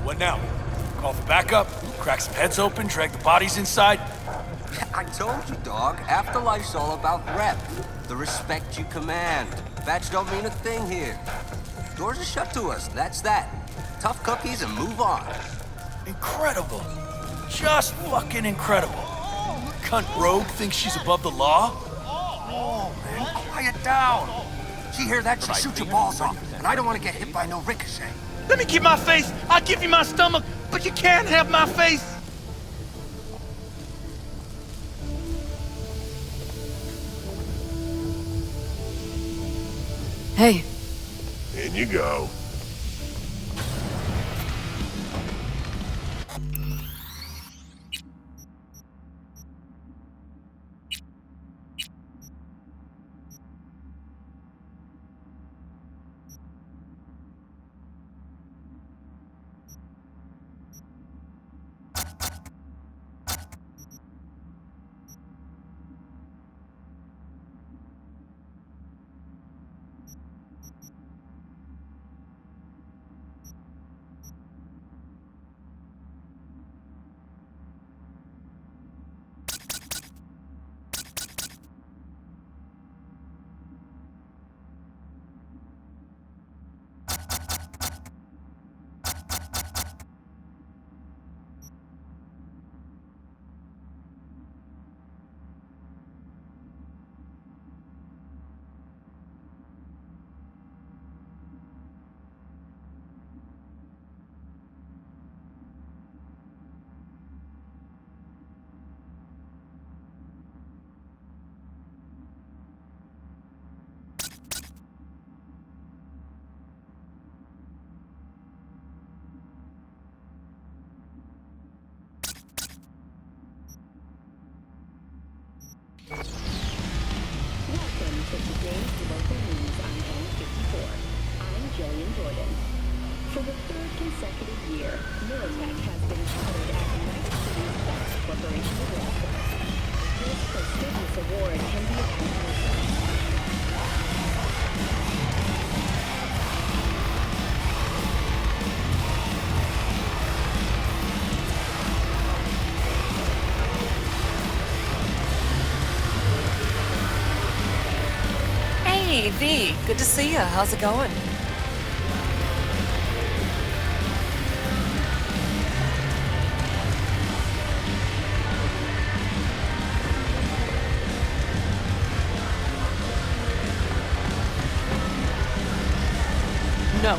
What now? Call for backup, crack some heads open, drag the bodies inside? I told you, dog. Afterlife's all about rep. The respect you command. Badge don't mean a thing here. Doors are shut to us, that's that. Tough cookies and move on. Incredible. Just fucking incredible. Cunt Rogue thinks she's above the law? Oh, man, quiet down. She hear that, she'll shoot your balls off. And I don't want to get hit by no ricochet. Let me keep my face. I'll give you my stomach, but you can't have my face. Hey. In you go. Welcome to today's local news on N54. I'm Jillian Jordan. For the third consecutive year, Militech has been honored as United Cities' Best Corporation Award. This prestigious award can be accomplished. Hey, V. Good to see you. How's it going? No.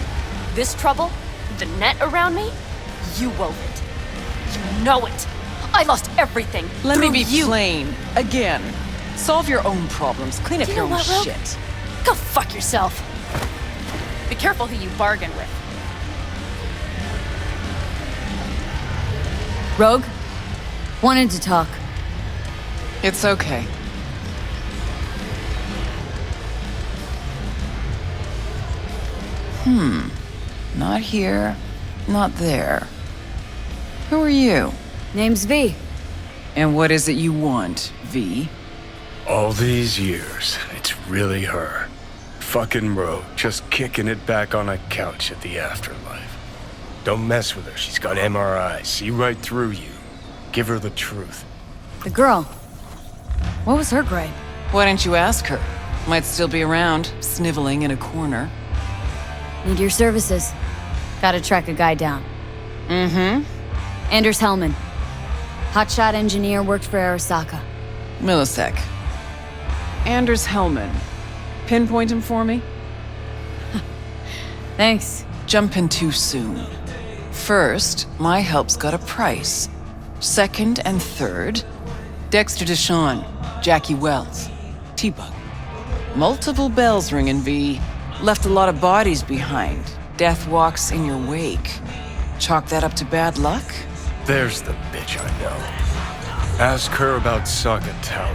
This trouble, the net around me, you wove it. You know it. I lost everything. Let me through be you. plain. Again. Solve your own problems. Clean up Do you your know own what, Rogue? shit. Go fuck yourself. Be careful who you bargain with. Rogue? Wanted to talk. It's okay. Not here, not there. Who are you? Name's V. And what is it you want, V? All these years, it's really her. Fucking Rogue, just kicking it back on a couch at the afterlife. Don't mess with her, she's got MRI, see right through you. Give her the truth. The girl. What was her gripe? Why don't you ask her? Might still be around, sniveling in a corner. Need your services. Gotta track a guy down. Anders Hellman. Hotshot engineer, worked for Arasaka. Millisec. Anders Hellman. Pinpoint him for me? Thanks. Jumping too soon. First, my help's got a price. Second and third, Dexter Deshawn. Jackie Wells. T-Bug. Multiple bells ringing, V. Left a lot of bodies behind. Death walks in your wake. Chalk that up to bad luck? There's the bitch I know. Ask her about Saga Tower.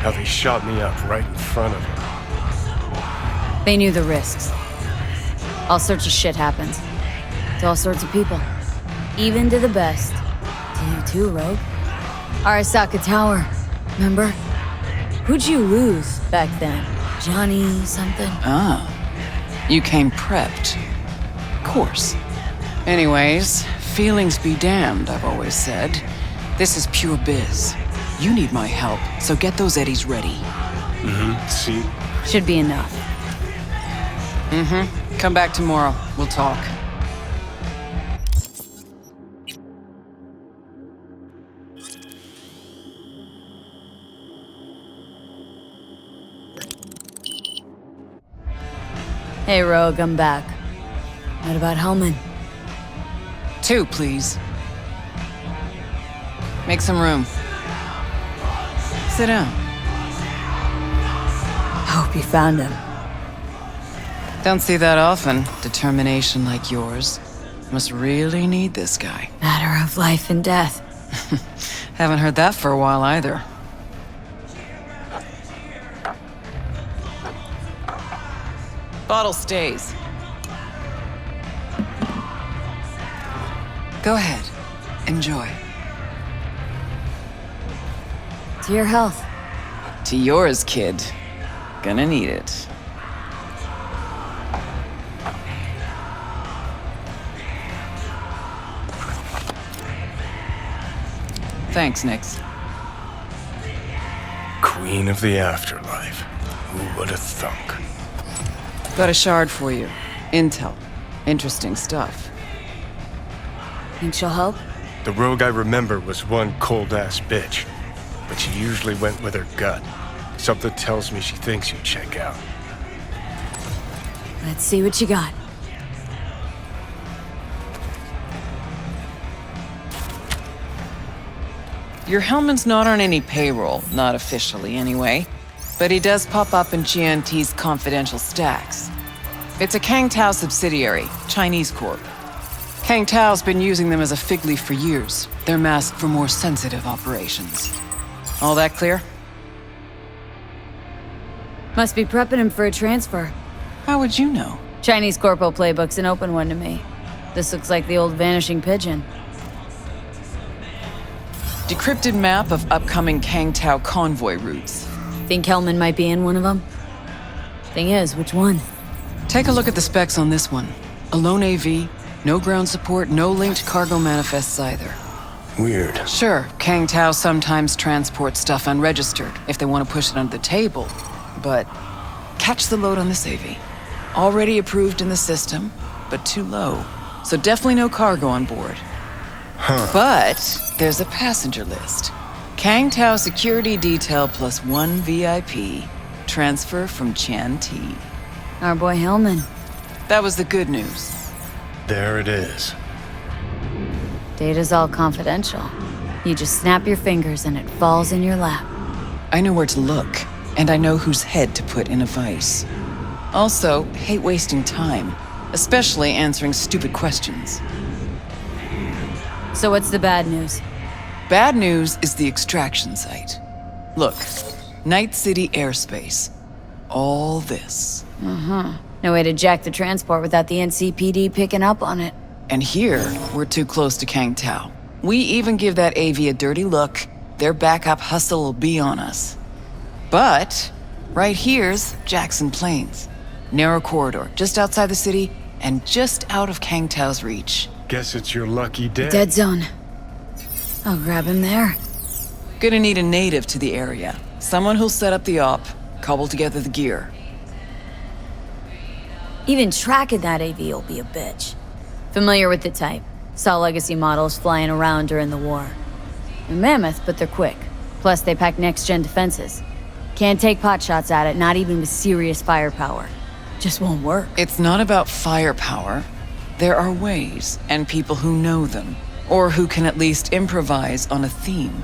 How they shot me up right in front of her. They knew the risks. All sorts of shit happens. To all sorts of people. Even to the best. To you too, Rogue. Arasaka Tower. Remember? Who'd you lose back then? Johnny something? Ah. You came prepped. Course. Anyways, feelings be damned, I've always said. This is pure biz. You need my help, so get those eddies ready. See? Should be enough. Come back tomorrow. We'll talk. Hey, Rogue, I'm back. What about Hellman? 2, please. Make some room. Sit down. Hope you found him. Don't see that often. Determination like yours. Must really need this guy. Matter of life and death. Haven't heard that for a while either. Bottle stays. Go ahead. Enjoy. To your health. To yours, kid. Gonna need it. Thanks, Nix. Queen of the afterlife. Who would have thunk? Got a shard for you. Intel. Interesting stuff. Think she'll help? The rogue I remember was one cold-ass bitch. But she usually went with her gut. Something tells me she thinks you check out. Let's see what you got. Your Hellman's not on any payroll, not officially anyway. But he does pop up in GNT's confidential stacks. It's a Kang Tao subsidiary, Chinese corp. Kang Tao's been using them as a fig leaf for years. They're masked for more sensitive operations. All that clear? Must be prepping him for a transfer. How would you know? Chinese Corpo playbook's an open one to me. This looks like the old vanishing pigeon. Decrypted map of upcoming Kang Tao convoy routes. Think Hellman might be in one of them? Thing is, which one? Take a look at the specs on this one. A lone AV, no ground support, no linked cargo manifests either. Weird. Sure, Kang Tao sometimes transports stuff unregistered if they want to push it under the table. But catch the load on this AV. Already approved in the system, but too low. So definitely no cargo on board. But there's a passenger list. Kang Tao security detail plus 1 VIP. Transfer from Chan T. Our boy Hellman. That was the good news. There it is. Data's all confidential. You just snap your fingers and it falls in your lap. I know where to look, and I know whose head to put in a vice. Also, hate wasting time, especially answering stupid questions. So what's the bad news? Bad news is the extraction site. Look, Night City airspace. All this. No way to jack the transport without the NCPD picking up on it. And here, we're too close to Kang Tao. We even give that AV a dirty look, their backup hustle will be on us. But, right here's Jackson Plains. Narrow corridor, just outside the city, and just out of Kang Tao's reach. Guess it's your lucky day. Dead zone. I'll grab him there. Gonna need a native to the area. Someone who'll set up the op, cobble together the gear. Even tracking that AV will be a bitch. Familiar with the type. Saw legacy models flying around during the war. They're mammoth, but they're quick. Plus, they pack next-gen defenses. Can't take potshots at it, not even with serious firepower. Just won't work. It's not about firepower. There are ways, and people who know them, or who can at least improvise on a theme.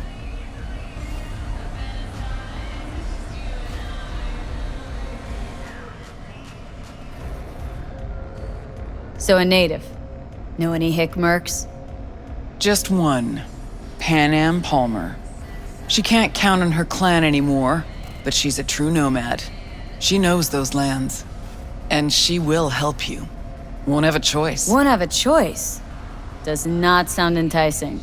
So a native. Know any hick mercs? Just one. Pan Am Palmer. She can't count on her clan anymore, but she's a true nomad. She knows those lands. And she will help you. Won't have a choice. Won't have a choice. Does not sound enticing.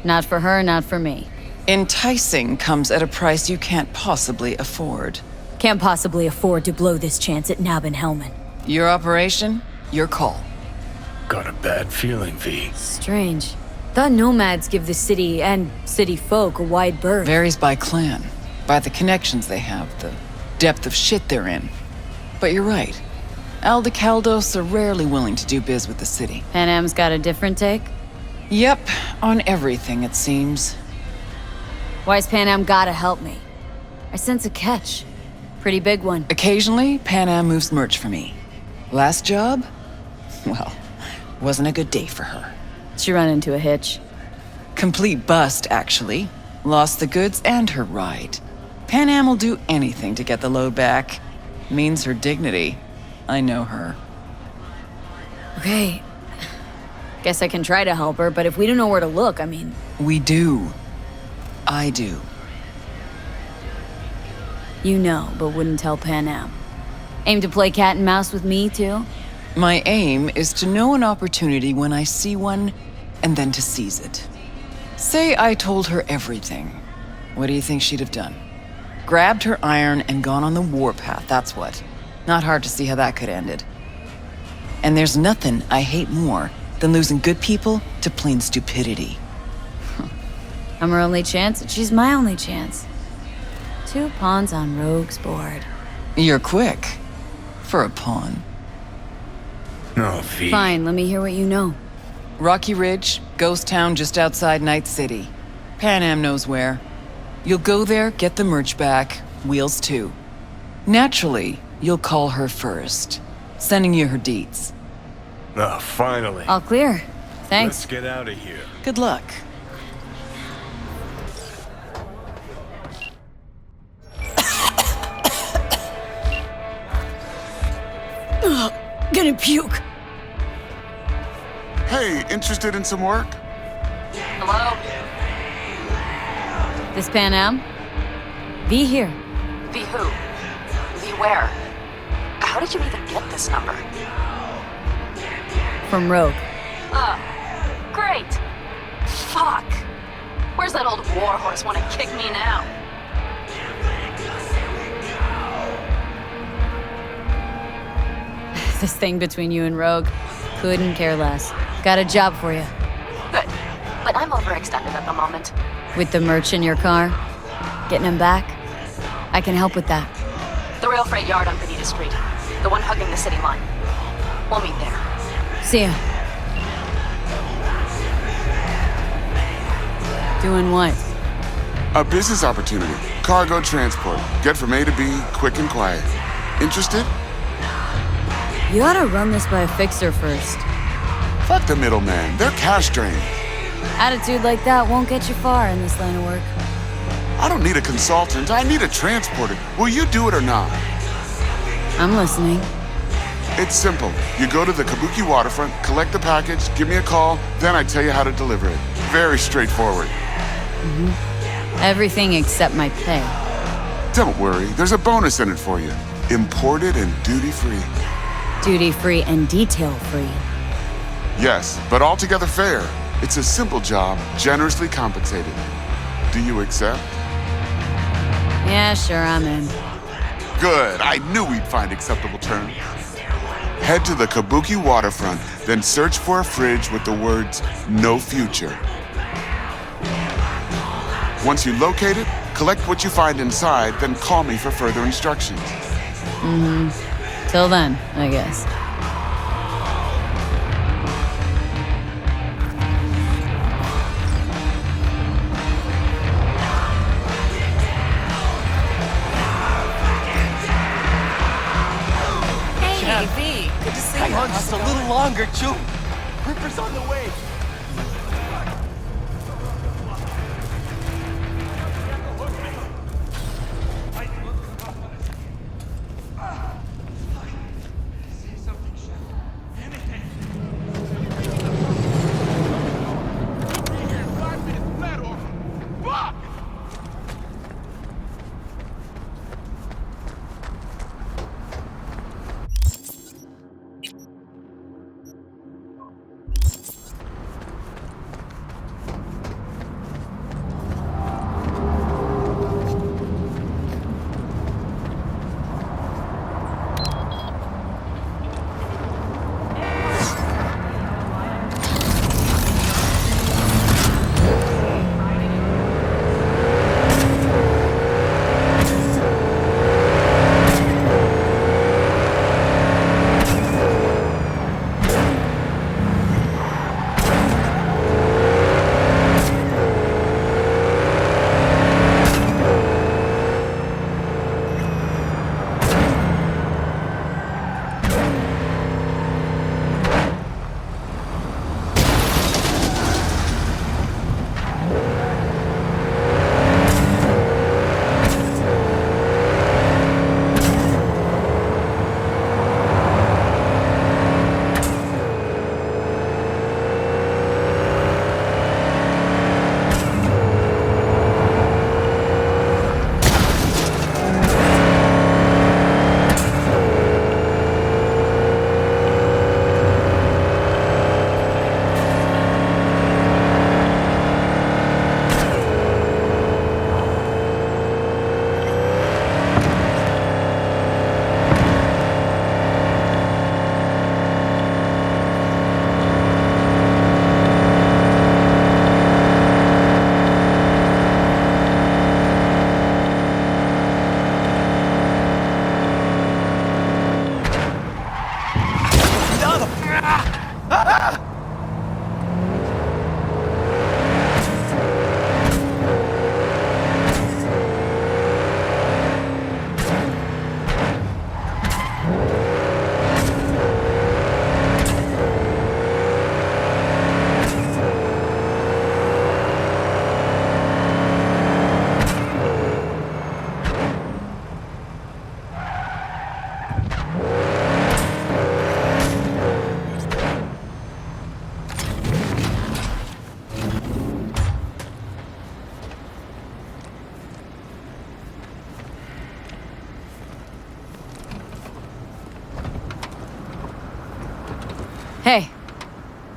Not for her, not for me. Enticing comes at a price you can't possibly afford. Can't possibly afford to blow this chance at Nab and Hellman. Your operation, your call. Got a bad feeling, V. Strange. Thought nomads give the city and city folk a wide berth. Varies by clan, by the connections they have, the depth of shit they're in. But you're right. Aldecaldos are rarely willing to do biz with the city. Pan Am's got a different take? Yep, on everything it seems. Why's Pan Am gotta help me? I sense a catch. Pretty big one. Occasionally, Pan Am moves merch for me. Last job? Well, wasn't a good day for her. She run into a hitch. Complete bust, actually. Lost the goods and her ride. Pan Am will do anything to get the load back. Means her dignity. I know her. Okay. Guess I can try to help her, but if we don't know where to look, I mean... We do. I do. You know, but wouldn't tell Pan Am. Aim to play cat and mouse with me, too? My aim is to know an opportunity when I see one, and then to seize it. Say I told her everything. What do you think she'd have done? Grabbed her iron and gone on the warpath, that's what. Not hard to see how that could have ended. And there's nothing I hate more than losing good people to plain stupidity. I'm her only chance, and she's my only chance. 2 pawns on Rogue's board. You're quick. For a pawn. No, V. Fine, let me hear what you know. Rocky Ridge, ghost town just outside Night City. Pan Am knows where. You'll go there, get the merch back, wheels too. Naturally, you'll call her first. Sending you her deeds. Oh, finally. All clear. Thanks. Let's get out of here. Good luck. Gonna puke. Hey, interested in some work? Hello? This Pan Am? V here. V who? V where? How did you even get this number? From Rogue. Great. Fuck. Where's that old warhorse want to kick me now? This thing between you and Rogue. Couldn't care less. Got a job for you. Good. But I'm overextended at the moment. With the merch in your car? Getting him back? I can help with that. The rail freight yard on Benita Street. The one hugging the city line. We'll meet there. See ya. Doing what? A business opportunity. Cargo transport. Get from A to B, quick and quiet. Interested? You ought to run this by a fixer first. Fuck the middleman. They're cash drained. Attitude like that won't get you far in this line of work. I don't need a consultant. I need a transporter. Will you do it or not? I'm listening. It's simple. You go to the Kabuki waterfront, collect the package, give me a call, then I tell you how to deliver it. Very straightforward. Everything except my pay. Don't worry. There's a bonus in it for you. Imported and duty-free. Duty-free and detail-free. Yes, but altogether fair. It's a simple job, generously compensated. Do you accept? Yeah, sure, I'm in. Good. I knew we'd find acceptable terms. Head to the Kabuki waterfront, then search for a fridge with the words, "No future." Once you locate it, collect what you find inside, then call me for further instructions. Till then, I guess. Hey, V. Good to see you. Hang on just a little longer, Chew. Ripper's on the way.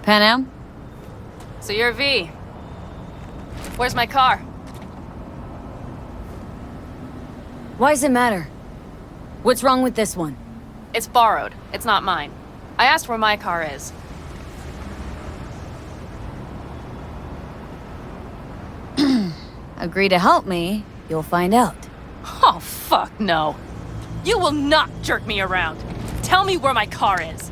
Pan Am? So you're V. Where's my car? Why does it matter? What's wrong with this one? It's borrowed. It's not mine. I asked where my car is. Agree to help me, you'll find out. Oh, fuck no. You will not jerk me around. Tell me where my car is.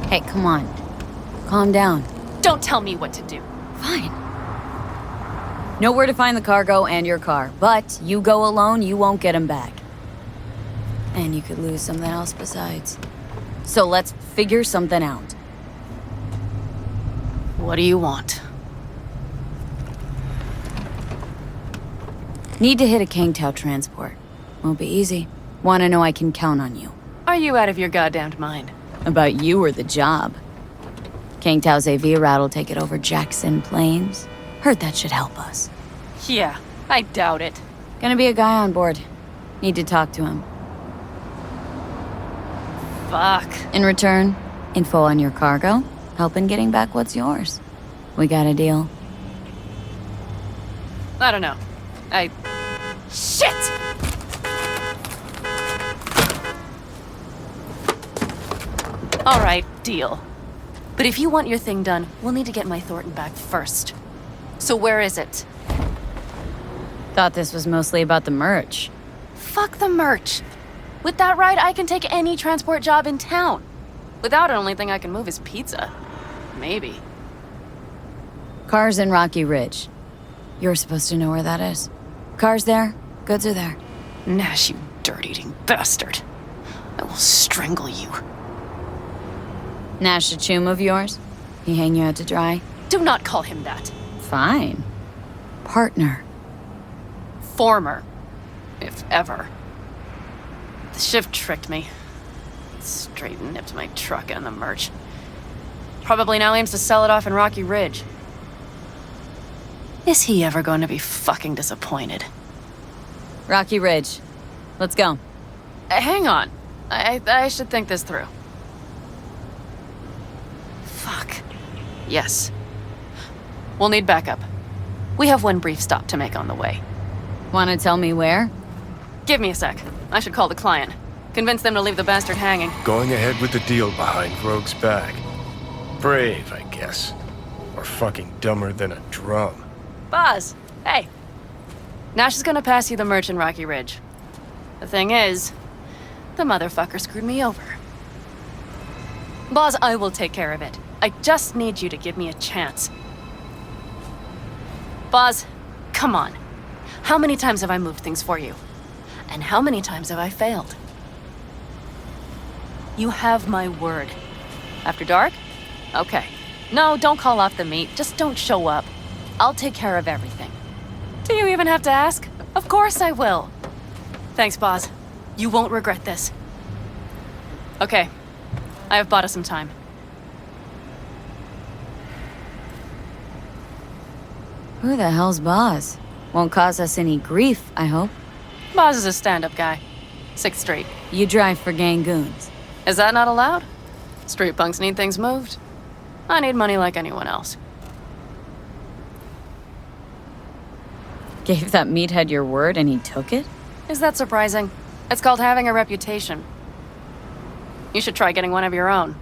Hey, come on. Calm down. Don't tell me what to do. Fine. Know where to find the cargo and your car, but you go alone, you won't get them back. And you could lose something else besides. So let's figure something out. What do you want? Need to hit a Kangtao transport. Won't be easy. Wanna know I can count on you. Are you out of your goddamned mind? About you or the job. Kangtao's AV route will take it over Jackson Plains. Heard that should help us. Yeah, I doubt it. Gonna be a guy on board. Need to talk to him. Fuck. In return, info on your cargo, help in getting back what's yours. We got a deal. I don't know. Shit! All right, deal. But if you want your thing done, we'll need to get my Thornton back first. So where is it? Thought this was mostly about the merch. Fuck the merch. With that ride, I can take any transport job in town. Without it, only thing I can move is pizza. Maybe. Car's in Rocky Ridge. You're supposed to know where that is. Car's there, goods are there. Nash, you dirt-eating bastard. I will strangle you. Nash a chum of yours? He hang you out to dry? Do not call him that. Fine. Partner. Former. If ever. The shift tricked me. Straight nipped my truck and the merch. Probably now aims to sell it off in Rocky Ridge. Is he ever going to be fucking disappointed? Rocky Ridge. Let's go. Hang on. I should think this through. Fuck. Yes. We'll need backup. We have one brief stop to make on the way. Wanna tell me where? Give me a sec. I should call the client. Convince them to leave the bastard hanging. Going ahead with the deal behind Rogue's back. Brave, I guess. Or fucking dumber than a drum. Boz, hey. Nash is gonna pass you the merch in Rocky Ridge. The thing is, the motherfucker screwed me over. Boz, I will take care of it. I just need you to give me a chance. Boz, come on. How many times have I moved things for you? And how many times have I failed? You have my word. After dark? Okay. No, don't call off the meet. Just don't show up. I'll take care of everything. Do you even have to ask? Of course I will. Thanks, Boz. You won't regret this. Okay. I have bought us some time. Who the hell's Boz? Won't cause us any grief, I hope. Boz is a stand-up guy. 6th Street. You drive for gang goons. Is that not allowed? Street punks need things moved. I need money like anyone else. Gave that meathead your word and he took it? Is that surprising? It's called having a reputation. You should try getting one of your own.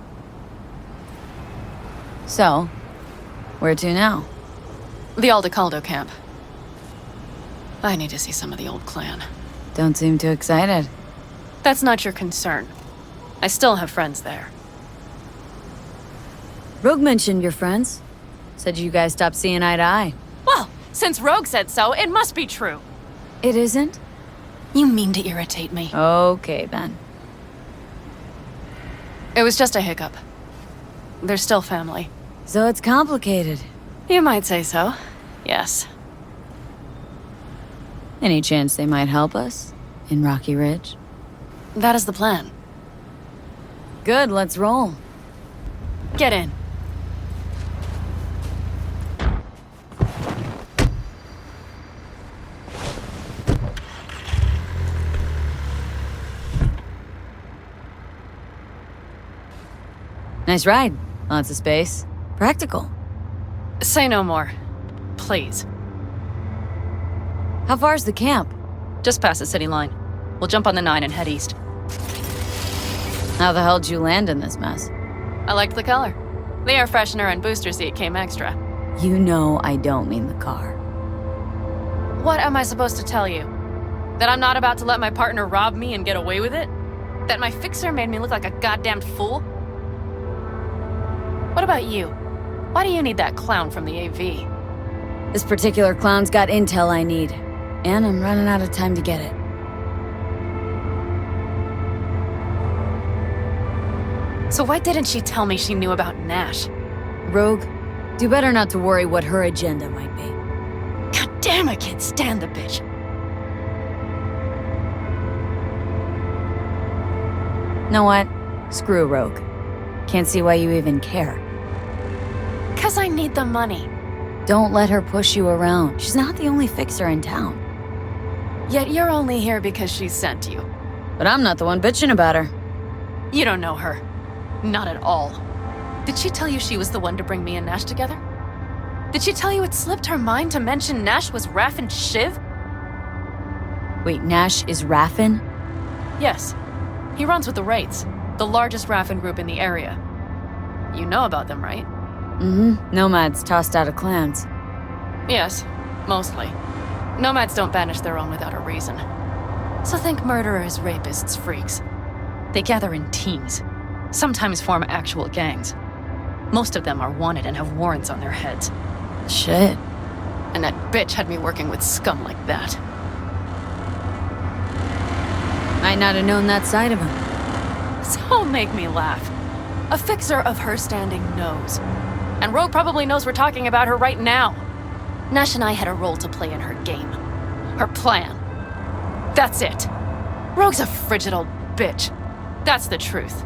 So, where to now? The Aldecaldo camp. I need to see some of the old clan. Don't seem too excited. That's not your concern. I still have friends there. Rogue mentioned your friends. Said you guys stopped seeing eye to eye. Well, since Rogue said so, it must be true. It isn't? You mean to irritate me. Okay, then. It was just a hiccup. They're still family. So it's complicated. You might say so. Yes. Any chance they might help us? In Rocky Ridge? That is the plan. Good, let's roll. Get in. Nice ride. Lots of space. Practical. Say no more. Please. How far's the camp? Just past the city line. We'll jump on the 9 and head east. How the hell did you land in this mess? I liked the color. The air freshener and booster seat came extra. You know I don't mean the car. What am I supposed to tell you? That I'm not about to let my partner rob me and get away with it? That my fixer made me look like a goddamn fool? What about you? Why do you need that clown from the AV? This particular clown's got intel I need, and I'm running out of time to get it. So why didn't she tell me she knew about Nash? Rogue, do better not to worry what her agenda might be. God damn, I can't stand the bitch. Know what? Screw Rogue. Can't see why you even care. 'Cause I need the money. Don't let her push you around. She's not the only fixer in town. Yet you're only here because she sent you. But I'm not the one bitching about her. You don't know her. Not at all. Did she tell you she was the one to bring me and Nash together? Did she tell you it slipped her mind to mention Nash was Raffin Shiv? Wait, Nash is Raffin? Yes. He runs with the Wraiths, the largest Raffin group in the area. You know about them, right? Mm-hmm. Nomads tossed out of clans. Yes, mostly. Nomads don't banish their own without a reason. So think murderers, rapists, freaks. They gather in teams, sometimes form actual gangs. Most of them are wanted and have warrants on their heads. Shit. And that bitch had me working with scum like that. Might not have known that side of him. So make me laugh. A fixer of her standing knows. And Rogue probably knows we're talking about her right now. Nash and I had a role to play in her game. Her plan. That's it. Rogue's a frigid old bitch. That's the truth.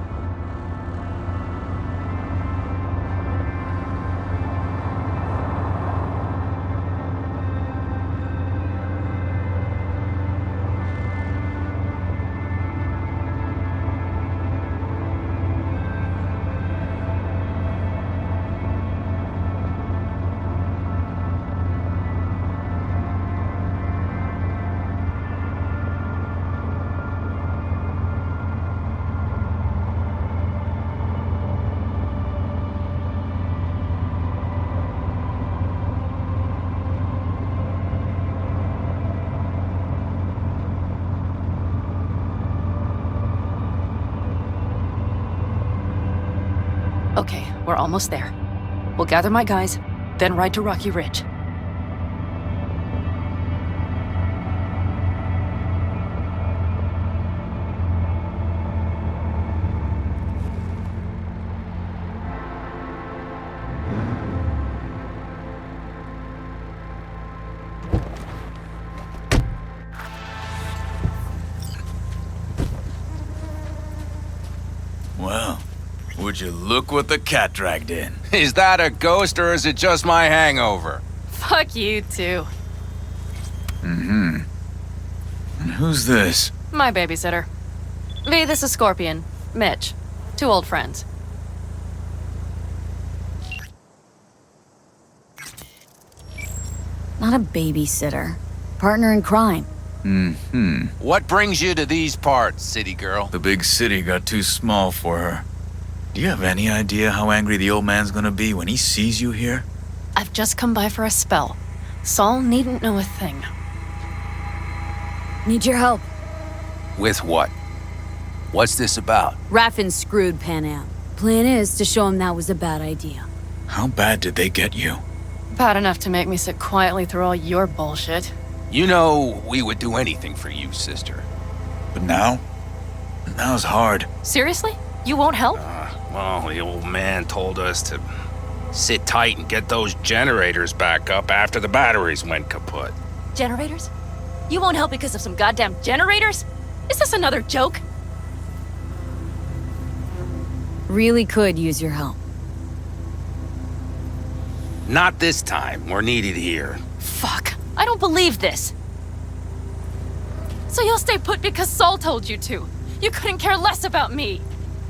Okay, we're almost there. We'll gather my guys, then ride to Rocky Ridge. Well, would you look what the cat dragged in? Is that a ghost or is it just my hangover? Fuck you too. And who's this? My babysitter. V, this is Scorpion. Mitch. 2 old friends. Not a babysitter. Partner in crime. What brings you to these parts, city girl? The big city got too small for her. Do you have any idea how angry the old man's gonna be when he sees you here? I've just come by for a spell. Saul needn't know a thing. Need your help. With what? What's this about? Raffin screwed Pan Am. Plan is to show him that was a bad idea. How bad did they get you? Bad enough to make me sit quietly through all your bullshit. You know we would do anything for you, sister. But now? Now's hard. Seriously? You won't help? Well, the old man told us to sit tight and get those generators back up after the batteries went kaput. Generators? You won't help because of some goddamn generators? Is this another joke? Really could use your help. Not this time. We're needed here. Fuck. I don't believe this. So you'll stay put because Saul told you to. You couldn't care less about me.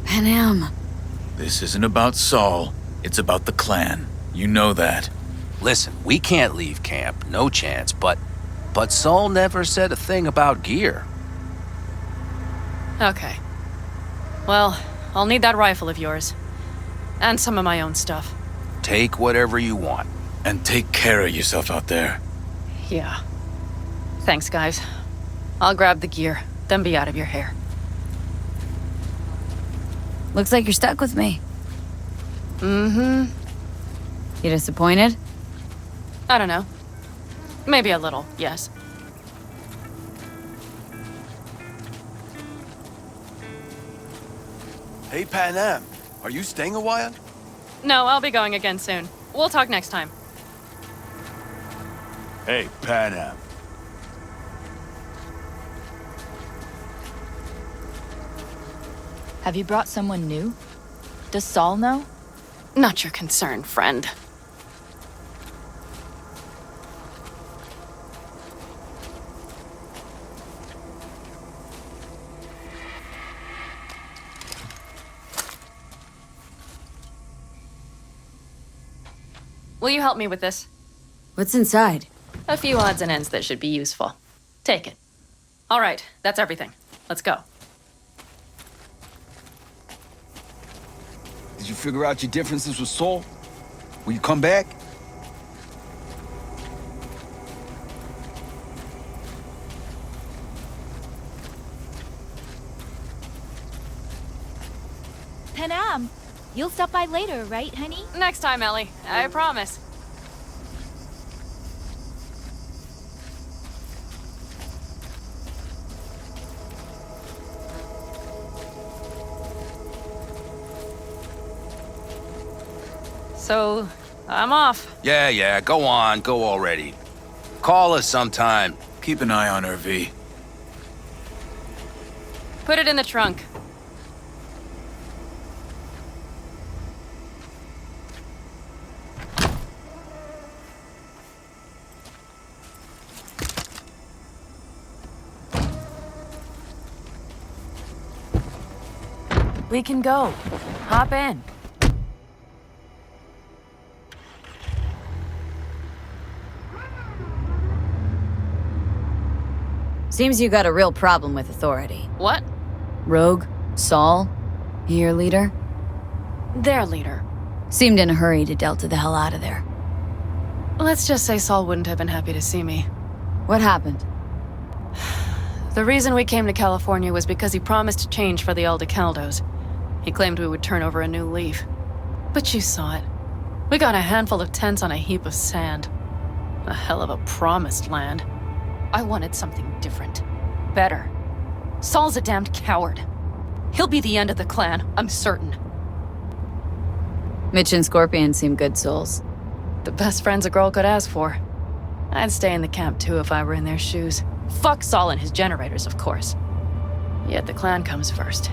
Pan Am. This isn't about Saul. It's about the clan. You know that. Listen, we can't leave camp, no chance, but Saul never said a thing about gear. Okay. Well, I'll need that rifle of yours. And some of my own stuff. Take whatever you want. And take care of yourself out there. Yeah. Thanks, guys. I'll grab the gear, then be out of your hair. Looks like you're stuck with me. Mm-hmm. You disappointed? I don't know. Maybe a little, yes. Hey, Panam. Are you staying a while? No, I'll be going again soon. We'll talk next time. Hey, Panam. Have you brought someone new? Does Saul know? Not your concern, friend. Will you help me with this? What's inside? A few odds and ends that should be useful. Take it. All right, that's everything. Let's go. Did you figure out your differences with Saul? Will you come back? Panam, you'll stop by later, right, honey? Next time, Ellie. I promise. So, I'm off. Yeah, go on, go already. Call us sometime. Keep an eye on her, V. Put it in the trunk. We can go. Hop in. Seems you got a real problem with authority. What? Rogue? Saul? Your leader? Their leader. Seemed in a hurry to Delta the hell out of there. Let's just say Saul wouldn't have been happy to see me. What happened? The reason we came to California was because he promised to change for the Aldecaldos. He claimed we would turn over a new leaf. But you saw it. We got a handful of tents on a heap of sand. A hell of a promised land. I wanted something different. Better. Saul's a damned coward. He'll be the end of the clan, I'm certain. Mitch and Scorpion seem good souls. The best friends a girl could ask for. I'd stay in the camp too if I were in their shoes. Fuck Saul and his generators, of course. Yet the clan comes first.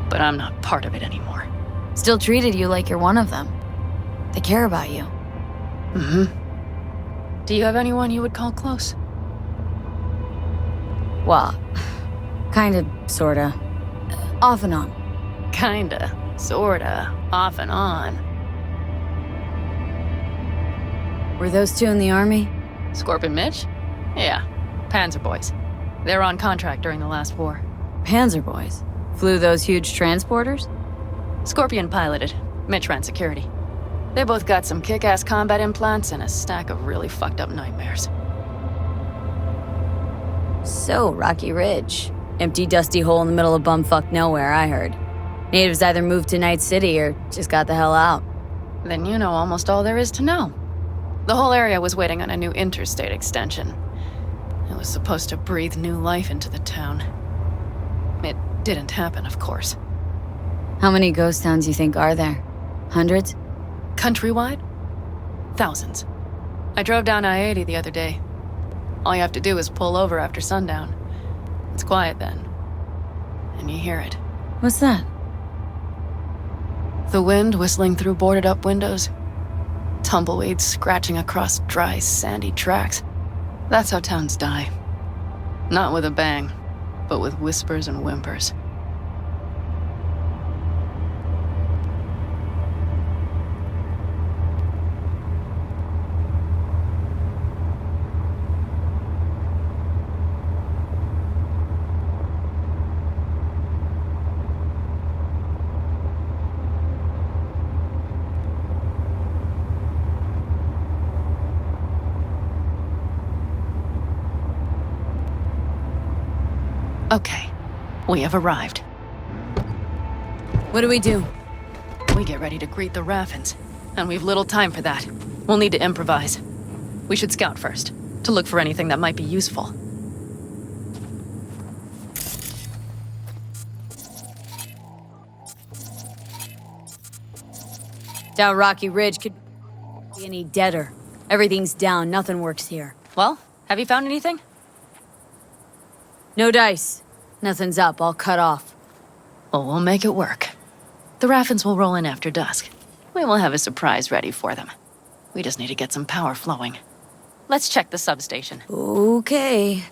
But I'm not part of it anymore. Still treated you like you're one of them. They care about you. Mm-hmm. Do you have anyone you would call close? Well, kinda, sorta. Off and on. Kinda, sorta, off and on. Were those two in the army? Scorpion Mitch? Yeah, Panzer Boys. They were on contract during the last war. Panzer Boys? Flew those huge transporters? Scorpion piloted. Mitch ran security. They both got some kick-ass combat implants and a stack of really fucked up nightmares. So, Rocky Ridge. Empty, dusty hole in the middle of bumfuck nowhere, I heard. Natives either moved to Night City or just got the hell out. Then you know almost all there is to know. The whole area was waiting on a new interstate extension. It was supposed to breathe new life into the town. It didn't happen, of course. How many ghost towns you think are there? Hundreds? Countrywide? Thousands. I drove down I-80 the other day. All you have to do is pull over after sundown. It's quiet then. And you hear it. What's that? The wind whistling through boarded-up windows. Tumbleweeds scratching across dry, sandy tracks. That's how towns die. Not with a bang, but with whispers and whimpers. Okay, we have arrived. What do we do? We get ready to greet the Raffins, and we've little time for that. We'll need to improvise. We should scout first, to look for anything that might be useful. Down Rocky Ridge could be any deader. Everything's down, nothing works here. Well, have you found anything? No dice. Nothing's up, all cut off. Well, we'll make it work. The Raffins will roll in after dusk. We will have a surprise ready for them. We just need to get some power flowing. Let's check the substation. Okay.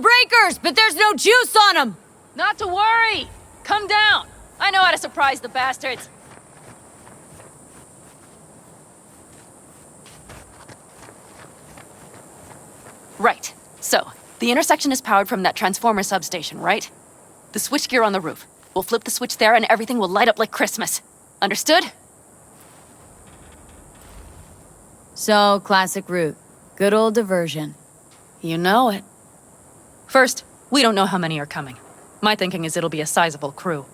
Breakers, but there's no juice on them! Not to worry! Come down! I know how to surprise the bastards! Right. So, the intersection is powered from that transformer substation, right? The switchgear on the roof. We'll flip the switch there and everything will light up like Christmas. Understood? So, classic route. Good old diversion. You know it. First, we don't know how many are coming. My thinking is it'll be a sizable crew.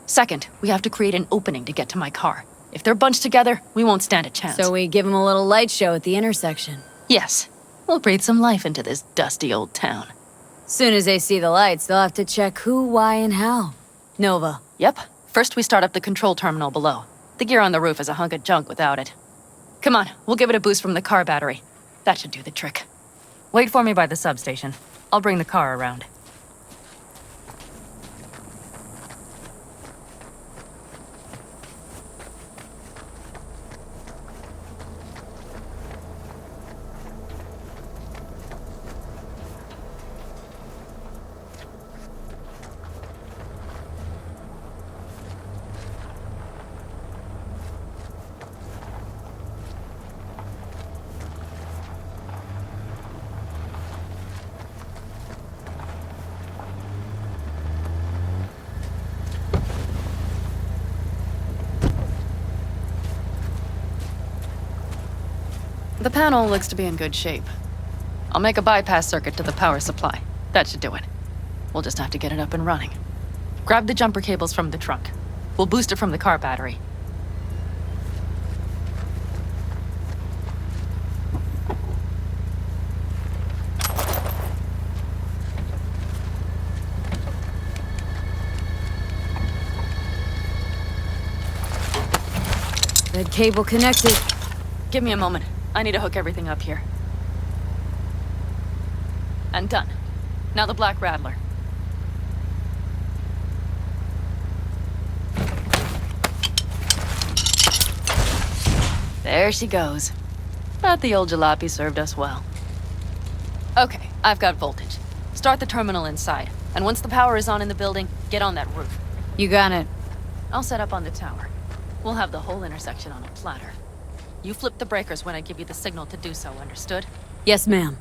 Second, we have to create an opening to get to my car. If they're bunched together, we won't stand a chance. So we give them a little light show at the intersection. Yes. We'll breathe some life into this dusty old town. Soon as they see the lights, they'll have to check who, why, and how. Nova. Yep. First we start up the control terminal below. The gear on the roof is a hunk of junk without it. Come on, we'll give it a boost from the car battery. That should do the trick. Wait for me by the substation. I'll bring the car around. The panel looks to be in good shape. I'll make a bypass circuit to the power supply. That should do it. We'll just have to get it up and running. Grab the jumper cables from the trunk. We'll boost it from the car battery. Red cable connected. Give me a moment. I need to hook everything up here. And done. Now the Black Rattler. There she goes. But the old jalopy served us well. Okay, I've got voltage. Start the terminal inside. And once the power is on in the building, get on that roof. You got it. I'll set up on the tower. We'll have the whole intersection on a platter. You flip the breakers when I give you the signal to do so, understood? Yes, ma'am.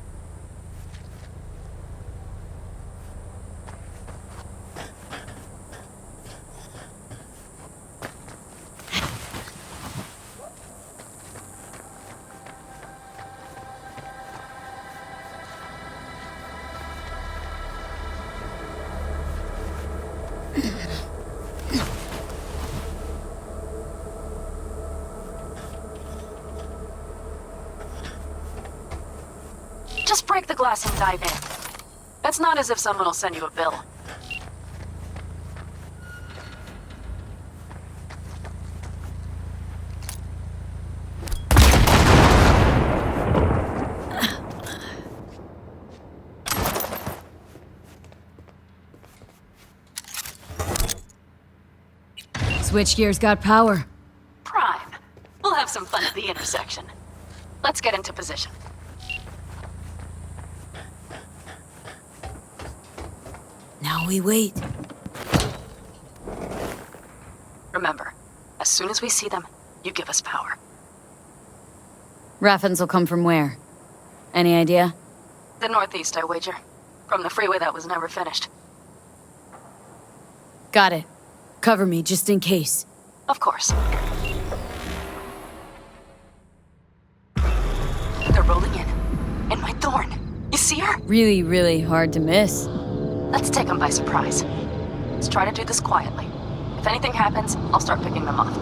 Just break the glass and dive in. It's not as if someone will send you a bill. Switchgear's got power. Prime. We'll have some fun at the intersection. Let's get into position. Now we wait. Remember, as soon as we see them, you give us power. Raffens will come from where? Any idea? The northeast, I wager. From the freeway that was never finished. Got it. Cover me, just in case. Of course. They're rolling in. And my Thorn. You see her? Really, really hard to miss. Let's take them by surprise. Let's try to do this quietly. If anything happens, I'll start picking them off.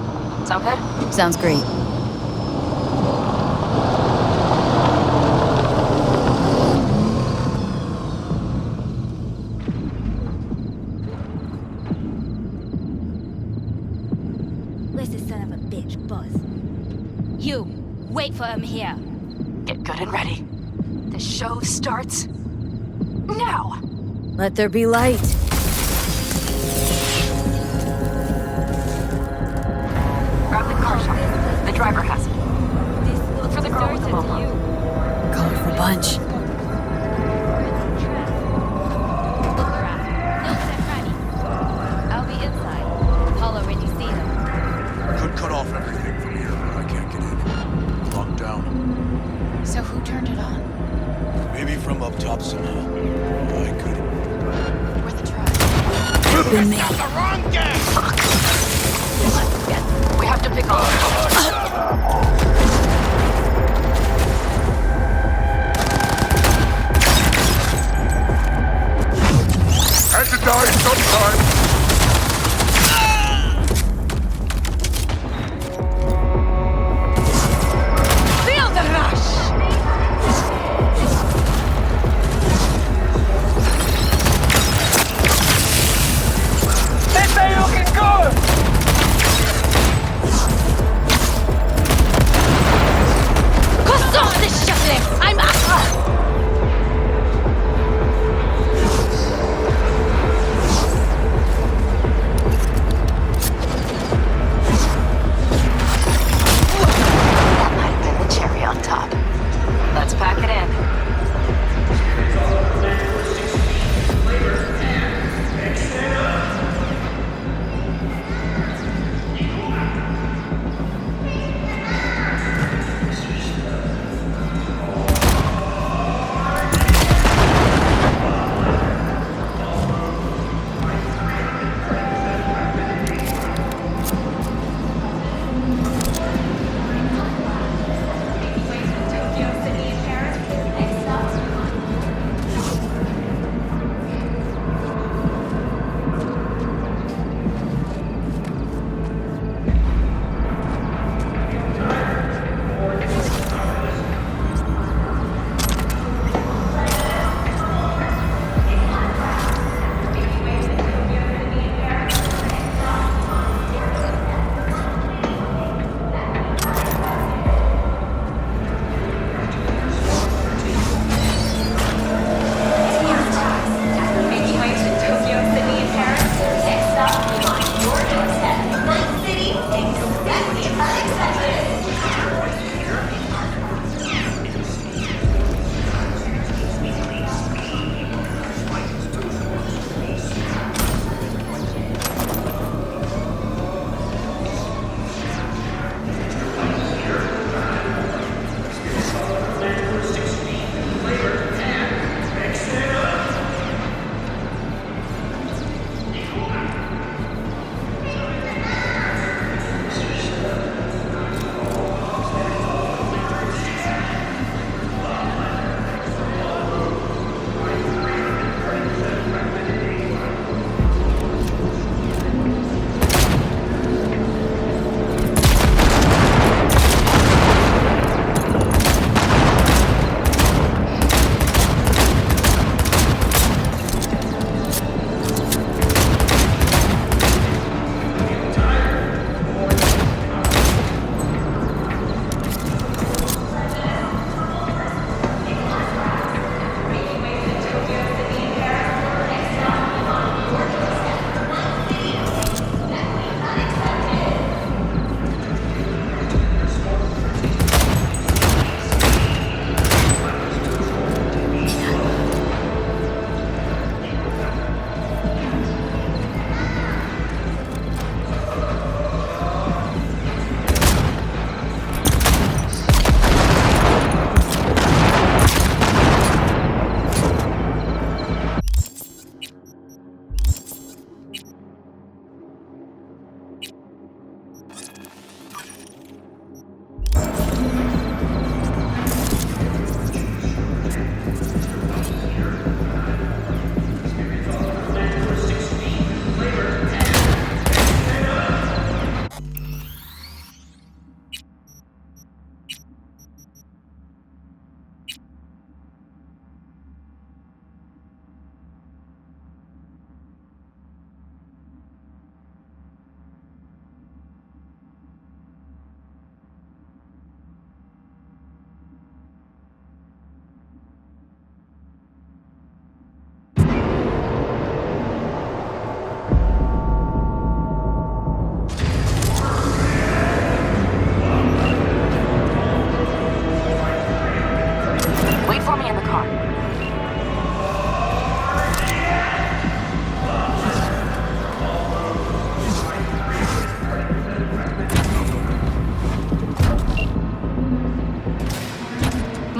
Sound good? Sounds great. Where's the son of a bitch, boss? You, wait for him here. Get good and ready. The show starts now. Let there be light. Grab the car shot. The driver has it. Look for the girl with the mobile. Colorful bunch. Look around. No set ready. I'll be inside. Holler when you see them. Could cut off everything from here, but I can't get in. Locked down. So who turned it on? Maybe from up top somehow. I could. We're the tribe. Been me. The wrong gas! We have to pick off. Had to die sometime. Feel the rush! This ain't looking good!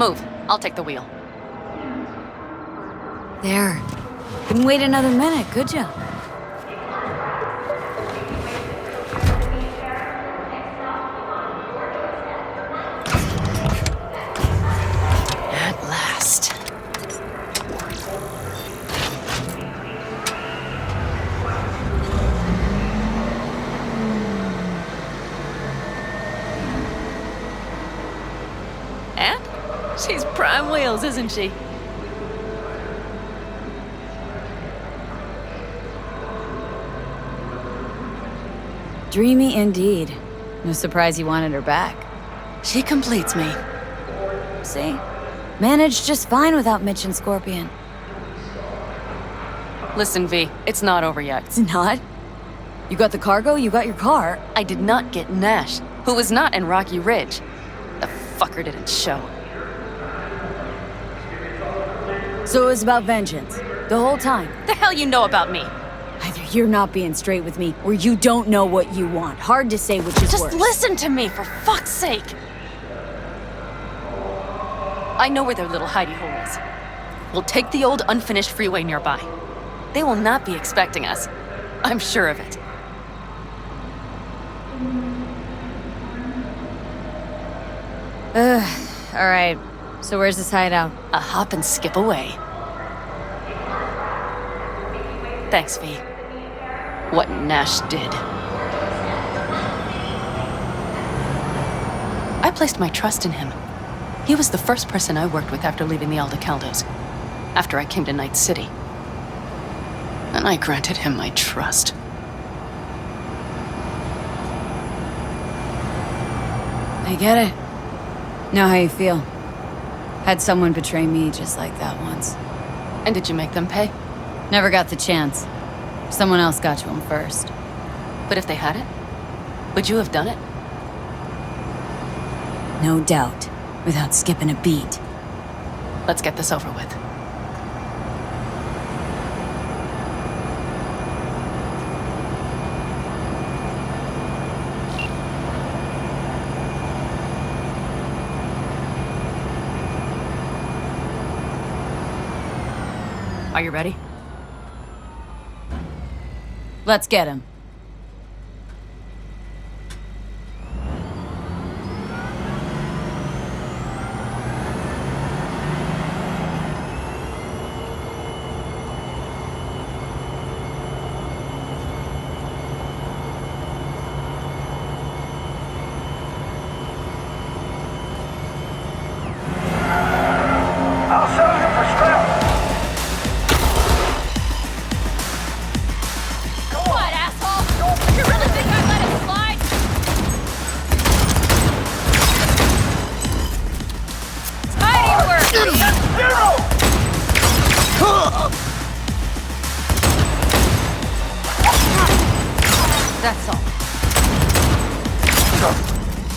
Move. I'll take the wheel. There. Couldn't wait another minute, could ya? At last. And she's prime wheels, isn't she? Dreamy indeed. No surprise you wanted her back. She completes me. See? Managed just fine without Mitch and Scorpion. Listen, V, it's not over yet. It's not? You got the cargo, you got your car. I did not get Nash, who was not in Rocky Ridge. The fucker didn't show. So it was about vengeance. The whole time. The hell you know about me? Either you're not being straight with me, or you don't know what you want. Hard to say which is Just worse. listen to me, for fuck's sake! I know where their little hidey hole is. We'll take the old unfinished freeway nearby. They will not be expecting us. I'm sure of it. Alright. So where's this hideout? A hop and skip away. Thanks, V. What Nash did. I placed my trust in him. He was the first person I worked with after leaving the Aldecaldos, after I came to Night City. And I granted him my trust. I get it. Know how you feel. Had someone betray me just like that once. And did you make them pay? Never got the chance. Someone else got to him first. But if they had it, would you have done it? No doubt. Without skipping a beat. Let's get this over with. Are you ready? Let's get him. What, asshole? You really think I let it slide? Tidy work! That's all.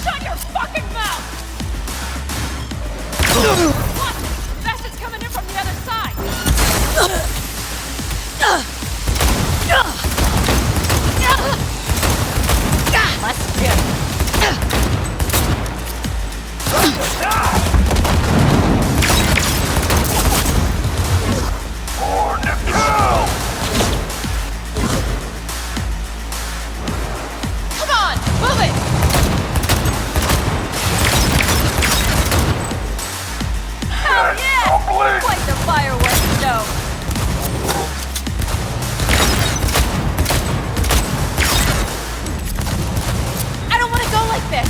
Shut your fucking mouth! What? Bastards coming in from the other side! Let's get it. Come on, move it! Hell yeah! Quite the fireworks show! I don't want to go like this!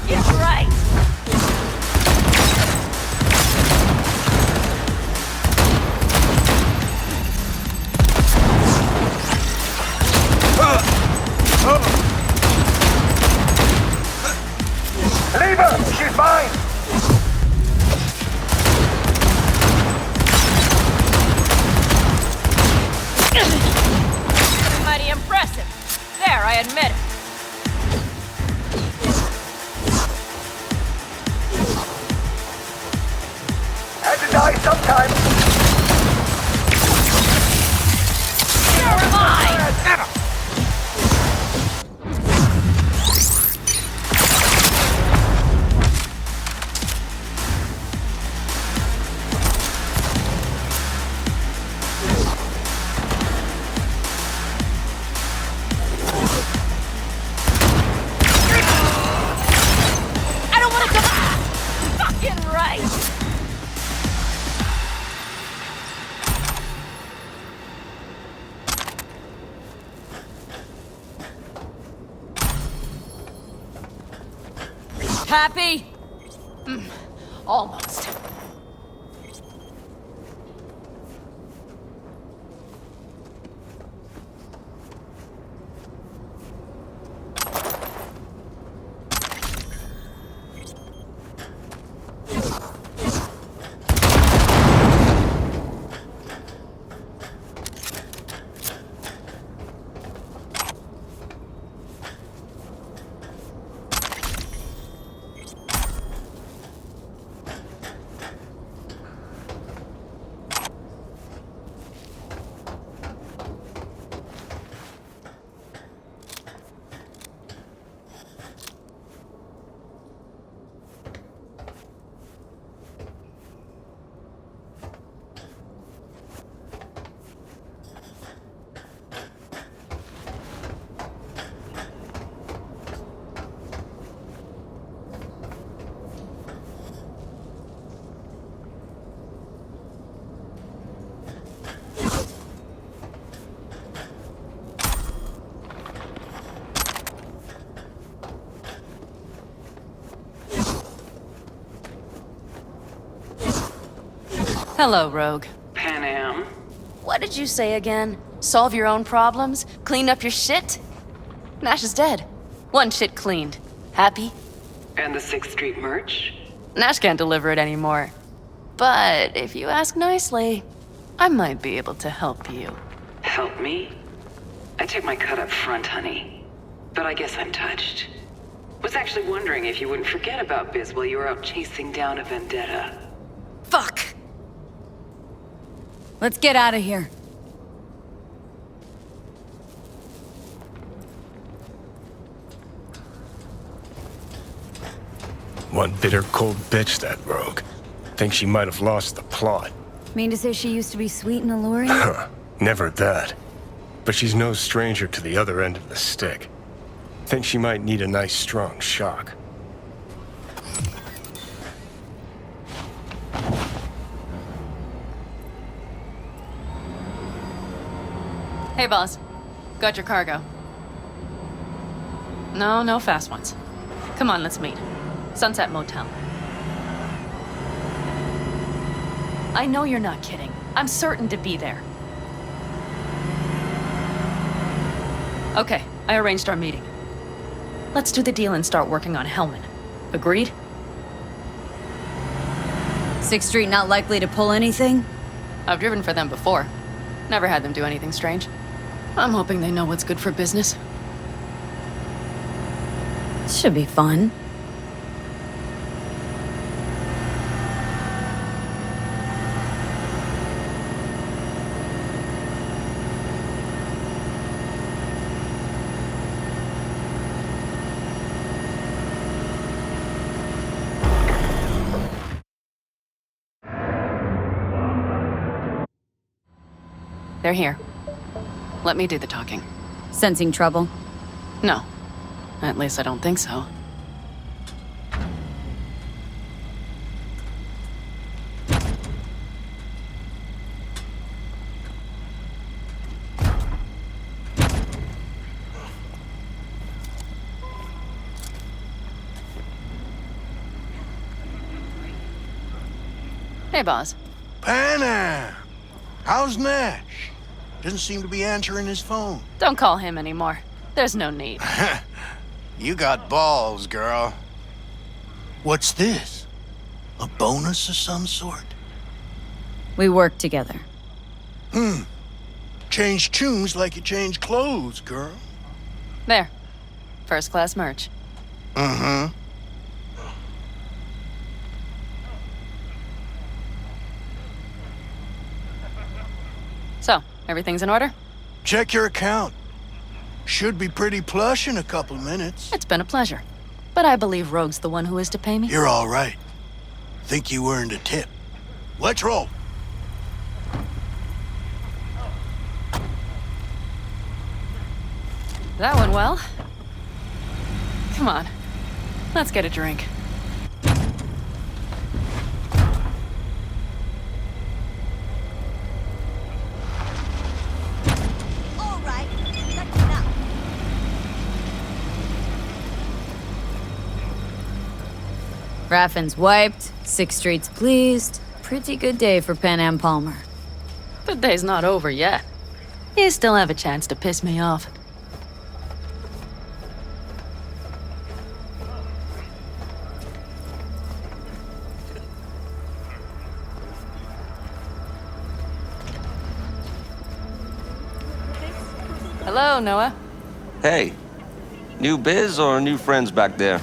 Yeah, right! Leave her! She's mine! I admit it. Had to die sometime. You're mine! I don't want to go. Fucking right. Happy? Almost. Hello, Rogue. Pan Am. What did you say again? Solve your own problems? Clean up your shit? Nash is dead. One shit cleaned. Happy? And the 6th Street merch? Nash can't deliver it anymore. But if you ask nicely, I might be able to help you. Help me? I take my cut up front, honey. But I guess I'm touched. Was actually wondering if you wouldn't forget about Biz while you were out chasing down a vendetta. Fuck! Let's get out of here. One bitter, cold bitch, that Rogue. Think she might have lost the plot. Mean to say she used to be sweet and alluring? Never that. But she's no stranger to the other end of the stick. Think she might need a nice, strong shock. Hey, boss. Got your cargo. No fast ones. Come on, let's meet. Sunset Motel. I know you're not kidding. I'm certain to be there. Okay, I arranged our meeting. Let's do the deal and start working on Hellman. Agreed? 6th Street not likely to pull anything? I've driven for them before. Never had them do anything strange. I'm hoping they know what's good for business. Should be fun. They're here. Let me do the talking. Sensing trouble? No. At least I don't think so. Hey, boss. Pana! How's Nash? Doesn't seem to be answering his phone. Don't call him anymore. There's no need. You got balls, girl. What's this? A bonus of some sort? We work together. Change tunes like you change clothes, girl. There. First class merch. Mm-hmm. So, everything's in order? Check your account. Should be pretty plush in a couple minutes. It's been a pleasure. But I believe Rogue's the one who is to pay me. You're all right. Think you earned a tip. Let's roll. That went well. Come on. Let's get a drink. All right, that's enough. Raffin's wiped, 6th Street's pleased. Pretty good day for Pan Am Palmer. The day's not over yet. You still have a chance to piss me off. Hello, Noah. Hey, new biz or new friends back there?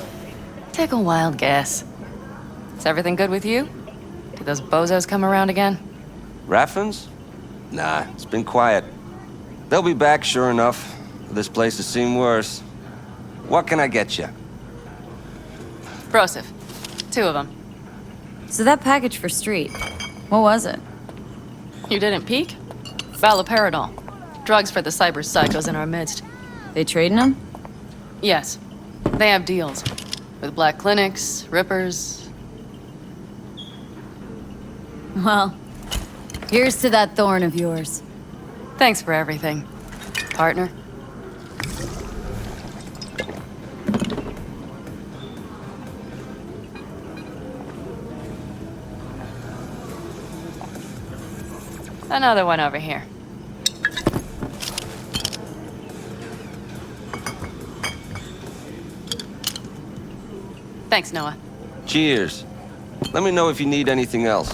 Take a wild guess. Is everything good with you? Did those bozos come around again? Raffins? Nah, it's been quiet. They'll be back, sure enough. This place has seen worse. What can I get you? Broseph. 2 of them. So that package for Street, what was it? You didn't peek? Valoperidol. Drugs for the cyber psychos in our midst. They trading them? Yes. They have deals. With black clinics, rippers. Well, here's to that thorn of yours. Thanks for everything, partner. Another one over here. Thanks, Noah. Cheers. Let me know if you need anything else.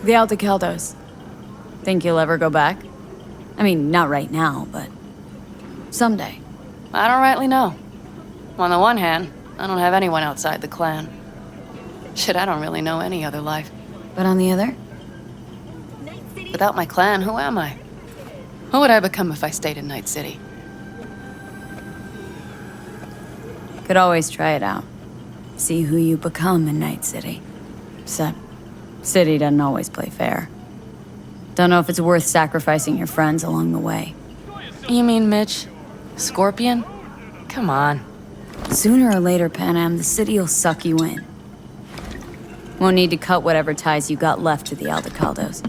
The Aldecaldos. Think you'll ever go back? I mean, not right now, but someday. I don't rightly know. On the one hand, I don't have anyone outside the clan. Shit, I don't really know any other life. But on the other? Without my clan, who am I? Who would I become if I stayed in Night City? Could always try it out. See who you become in Night City. Except, City doesn't always play fair. Don't know if it's worth sacrificing your friends along the way. You mean Mitch? Scorpion? Come on. Sooner or later, Pan Am, the city'll suck you in. Won't need to cut whatever ties you got left to the Aldecaldos.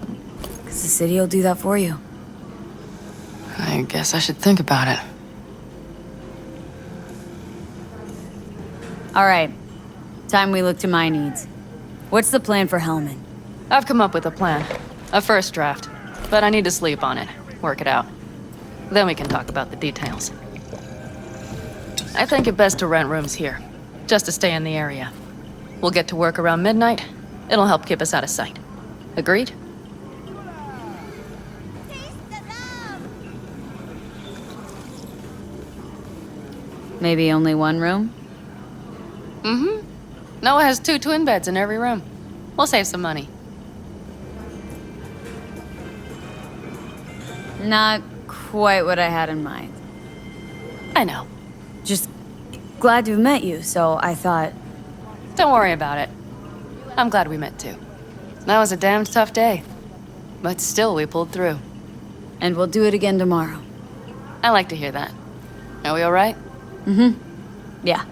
Because the city'll do that for you. I guess I should think about it. All right. Time we look to my needs. What's the plan for Hellman? I've come up with a plan. A first draft. But I need to sleep on it. Work it out. Then we can talk about the details. I think it best to rent rooms here. Just to stay in the area. We'll get to work around midnight. It'll help keep us out of sight. Agreed? Maybe only one room? Mm-hmm. Noah has 2 twin beds in every room. We'll save some money. Not quite what I had in mind. I know. Just glad to have met you, so I thought... Don't worry about it. I'm glad we met too. That was a damned tough day. But still, we pulled through. And we'll do it again tomorrow. I like to hear that. Are we all right? Mm-hmm. Yeah.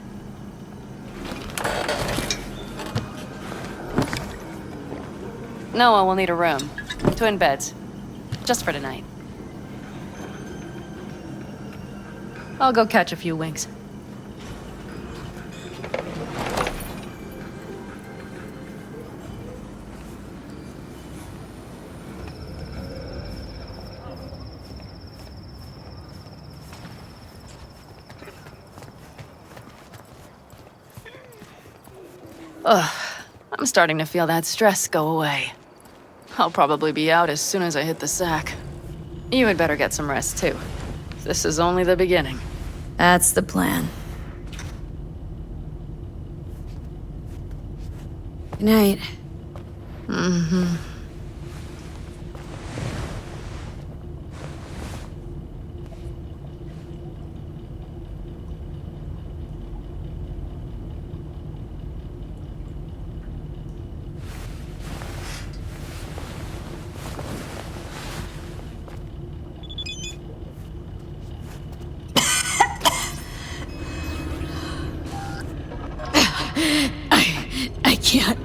Noah will need a room. Twin beds. Just for tonight. I'll go catch a few winks. Ugh, I'm starting to feel that stress go away. I'll probably be out as soon as I hit the sack. You had better get some rest, too. This is only the beginning. That's the plan. Good night. Mm-hmm. I can't.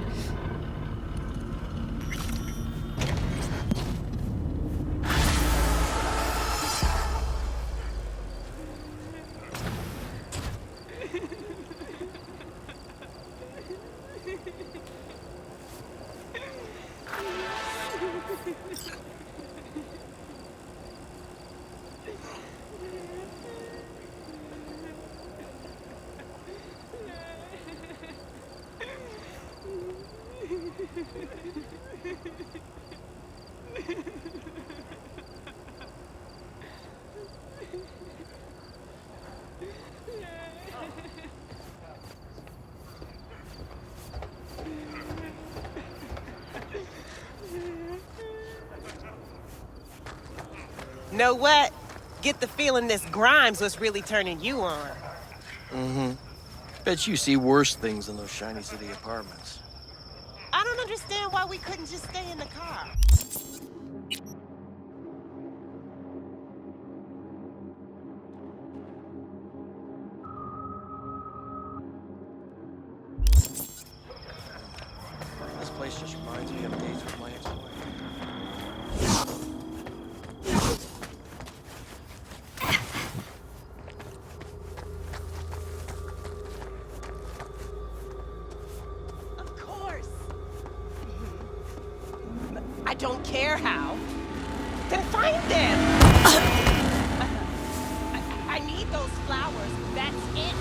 Know what? Get the feeling this Grimes was really turning you on. Mm-hmm. Bet you see worse things than those shiny city apartments. I don't understand why we couldn't just stay in the car. This place just reminds me of days with my ex-wife. Of course. I don't care how. Then find them. I need those flowers. That's it.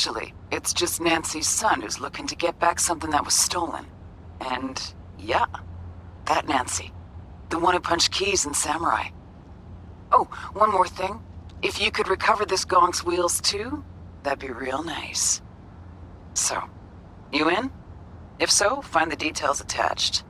Actually, it's just Nancy's son who's looking to get back something that was stolen. And, yeah, that Nancy. The one who punched Keys in Samurai. Oh, one more thing. If you could recover this gonk's wheels too, that'd be real nice. So, you in? If so, find the details attached.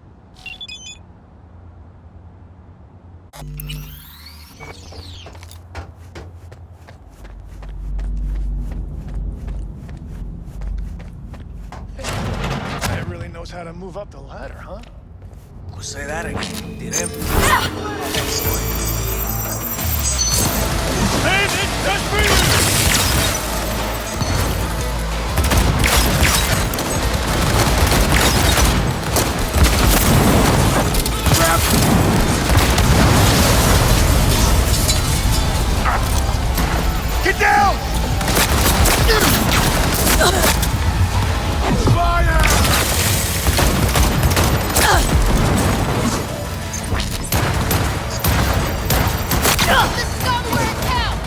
That really knows how to move up the ladder, huh? We'll say that again. Did him? Hey, it's just for you! Get down! Fire! This is gonna work out!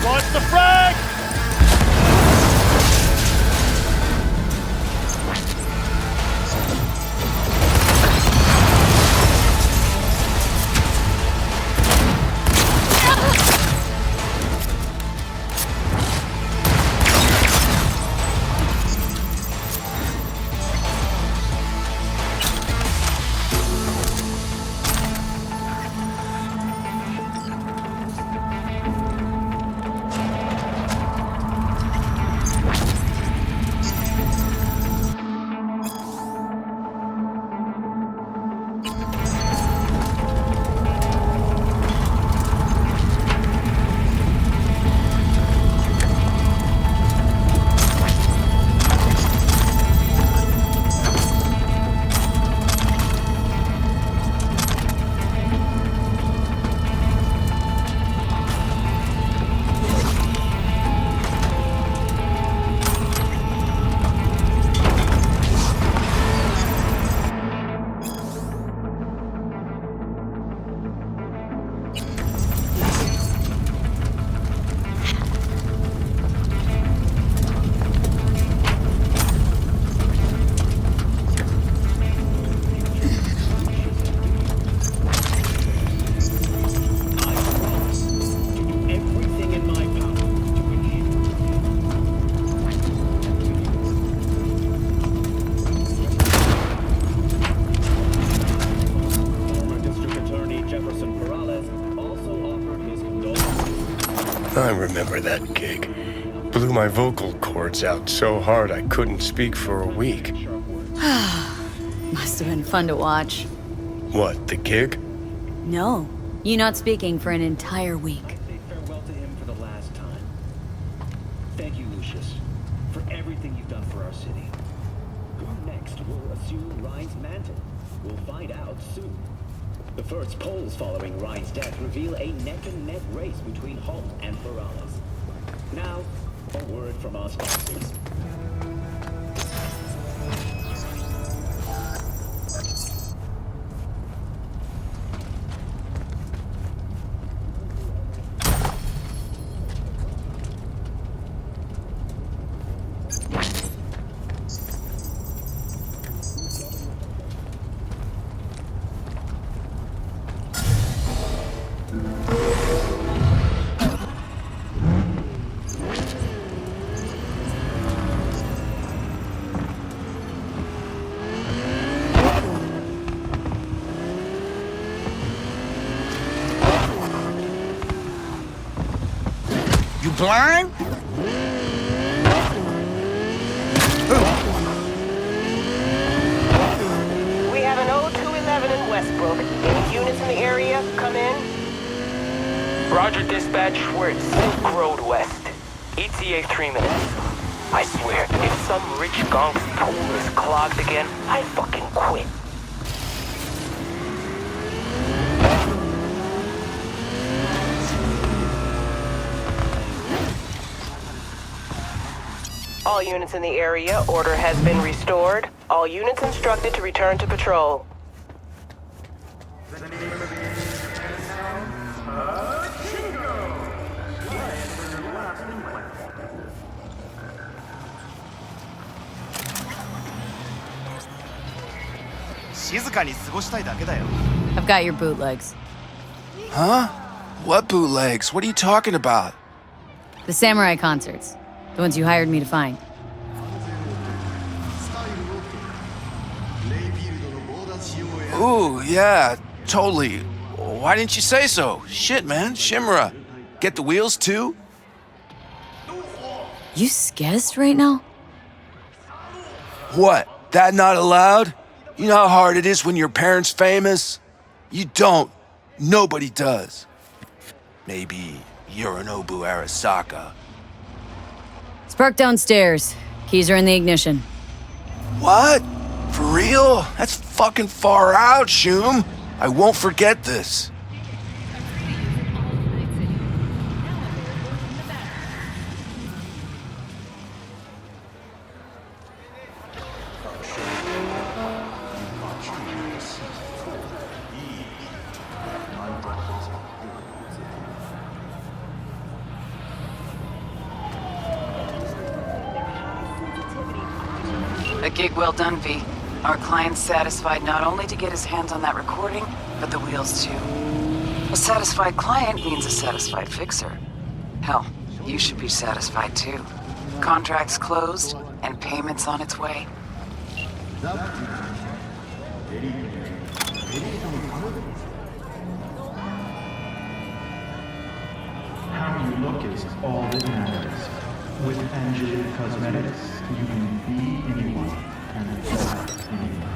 Watch the frag! I remember that gig. Blew my vocal cords out so hard I couldn't speak for a week. Must have been fun to watch. What, the gig? No, you not speaking for an entire week. Say farewell to him for the last time. Thank you, Lucius, for everything you've done for our city. Who next will assume Ryan's mantle? We'll find out soon. The first polls following Ryan's death reveal a neck-and-neck race between Holt and Perales. Now, a word from our sponsors. You blind? We have an 0211 in Westbrook. Any units come in. Roger, dispatch. We're at Silk Road West. ETA 3 minutes. I swear, if some rich gonk's tool is clogged again, I fucking quit. All units in the area, order has been restored. All units instructed to return to patrol. I've got your bootlegs. Huh? What bootlegs? What are you talking about? The samurai concerts. The ones you hired me to find. Ooh, yeah, totally. Why didn't you say so? Shit, man, Shimura. Get the wheels too? You skezzed right now? What? That not allowed? You know how hard it is when your parents famous? You don't. Nobody does. Maybe Yorinobu Arasaka. Spark downstairs. Keys are in the ignition. What? For real? That's fucking far out, Shum. I won't forget this. A gig well done, V. Our client's satisfied not only to get his hands on that recording, but the wheels too. A satisfied client means a satisfied fixer. Hell, you should be satisfied too. Contract's closed, and payment's on its way. How you look is all that matters. With Angelique Cosmetics, you can be anyone and fly anyone.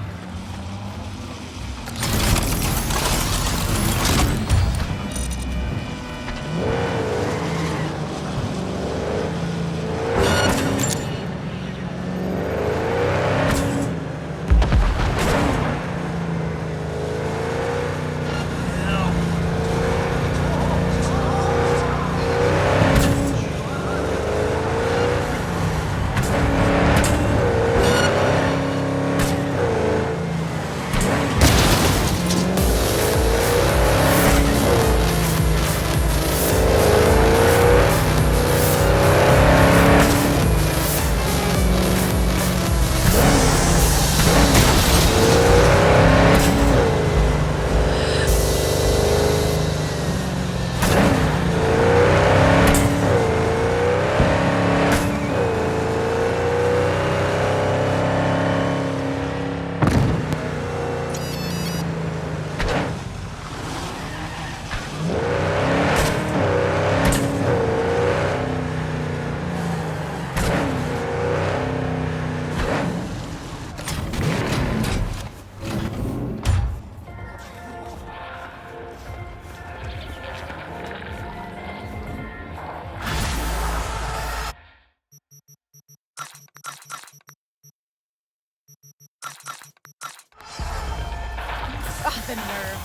Ah, the nerve.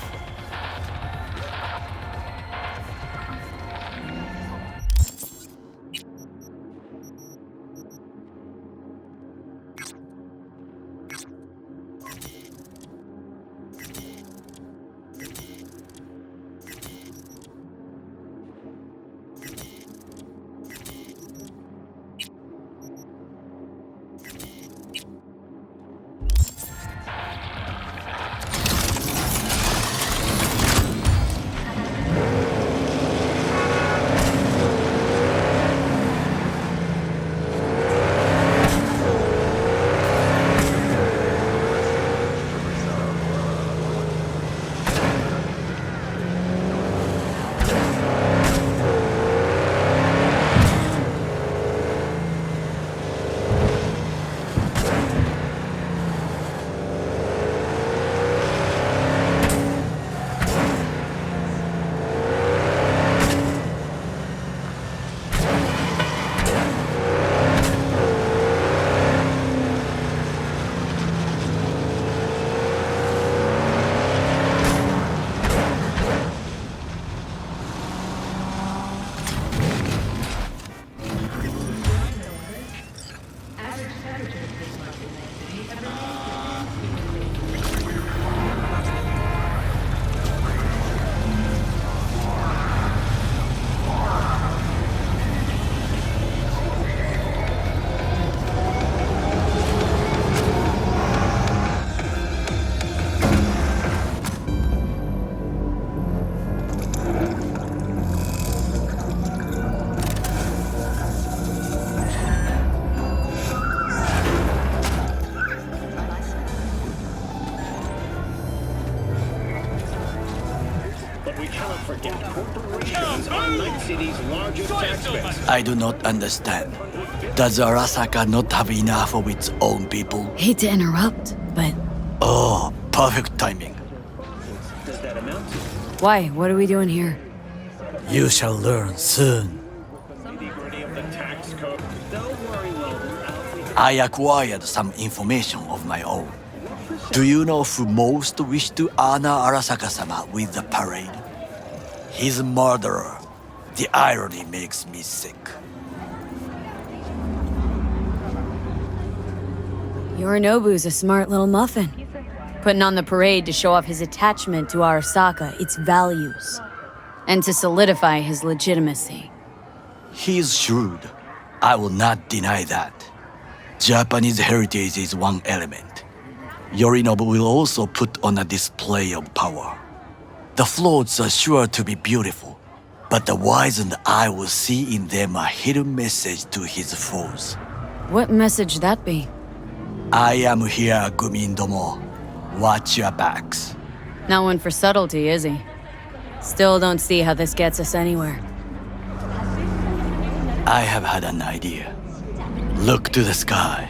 But we cannot forget corporations are Night City's largest tax base. I do not understand. Does Arasaka not have enough of its own people? Hate to interrupt, but Oh, perfect timing. Does that amount to? why? What are we doing here? You shall learn soon. Nitty-gritty of the tax code. Don't worry, Logan. I acquired some information of my own. Do you know who most wished to honor Arasaka-sama with the parade? His murderer. The irony makes me sick. Yorinobu's a smart little muffin. Putting on the parade to show off his attachment to Arasaka, its values, and to solidify his legitimacy. He's shrewd. I will not deny that. Japanese heritage is one element. Yorinobu will also put on a display of power. The floats are sure to be beautiful, but the wizened eye will see in them a hidden message to his foes. What message that be? I am here, Gumindomo. Watch your backs. Not one for subtlety, is he? Still don't see how this gets us anywhere. I have had an idea. Look to the sky.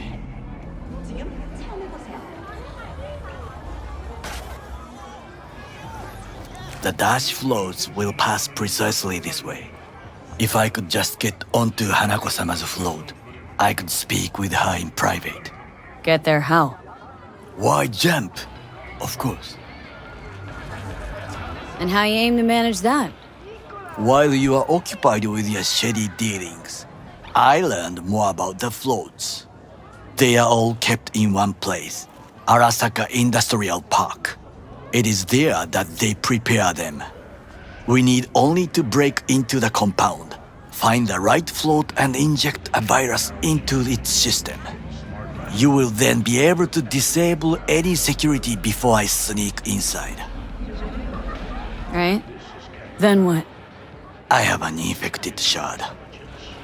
The dash floats will pass precisely this way. If I could just get onto Hanako-sama's float, I could speak with her in private. Get there how? Why jump? Of course. And how you aim to manage that? While you are occupied with your shady dealings, I learned more about the floats. They are all kept in one place, Arasaka Industrial Park. It is there that they prepare them. We need only to break into the compound, find the right float and inject a virus into its system. You will then be able to disable any security before I sneak inside. Right? Then what? I have an infected shard.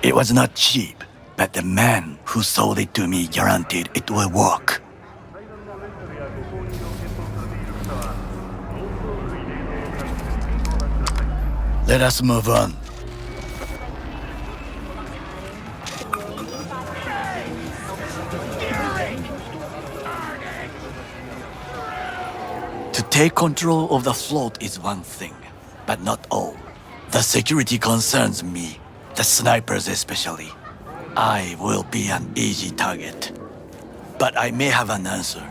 It was not cheap, but the man who sold it to me guaranteed it will work. Let us move on. To take control of the float is one thing, but not all. The security concerns me, the snipers especially. I will be an easy target. But I may have an answer.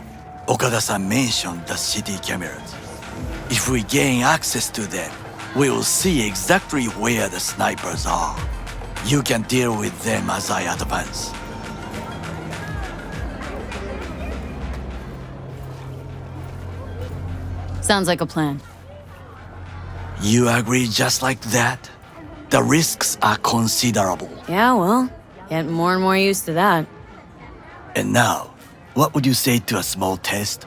Okada-san mentioned the city cameras. If we gain access to them, we will see exactly where the snipers are. You can deal with them as I advance. Sounds like a plan. You agree just like that? The risks are considerable. Yeah, well, getting more and more used to that. And now, what would you say to a small test?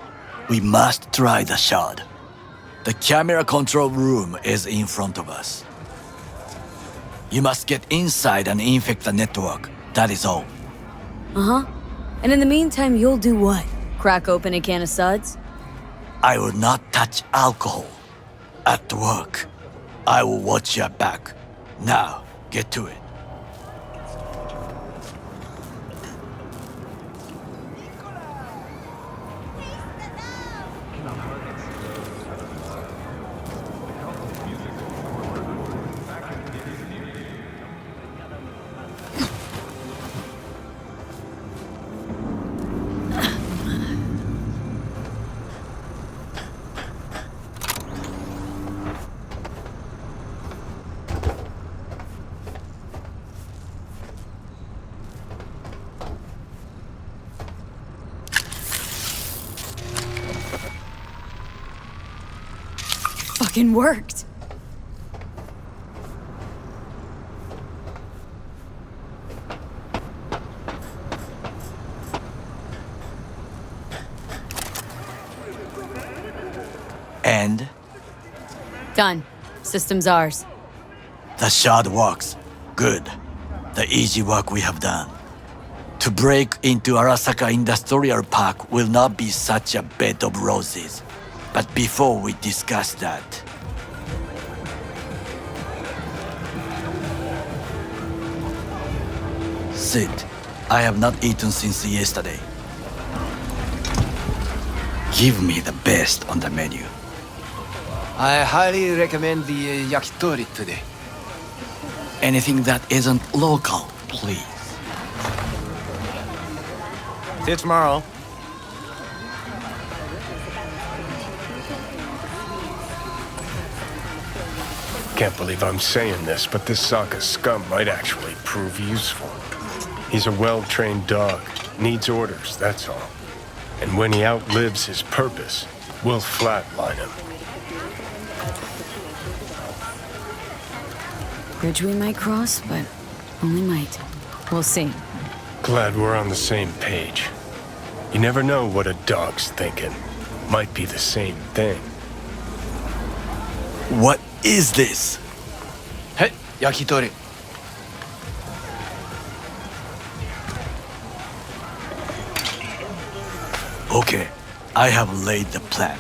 We must try the shard. The camera control room is in front of us. You must get inside and infect the network. That is all. Uh-huh. And in the meantime, you'll do what? Crack open a can of suds? I will not touch alcohol. At work, I will watch your back. Now, get to it. Fucking worked. And? Done. System's ours. The shard works. Good. The easy work we have done. To break into Arasaka Industrial Park will not be such a bed of roses. But before we discuss that, That's it. I have not eaten since yesterday. Give me the best on the menu. I highly recommend the yakitori today. Anything that isn't local, please. See you tomorrow. Can't believe I'm saying this, but this Sokka scum might actually prove useful. He's a well-trained dog. Needs orders, that's all. And when he outlives his purpose, we'll flatline him. Bridge we might cross, but only might. We'll see. Glad we're on the same page. You never know what a dog's thinking. Might be the same thing. What is this? Hey, yakitori. Okay, I have laid the plan.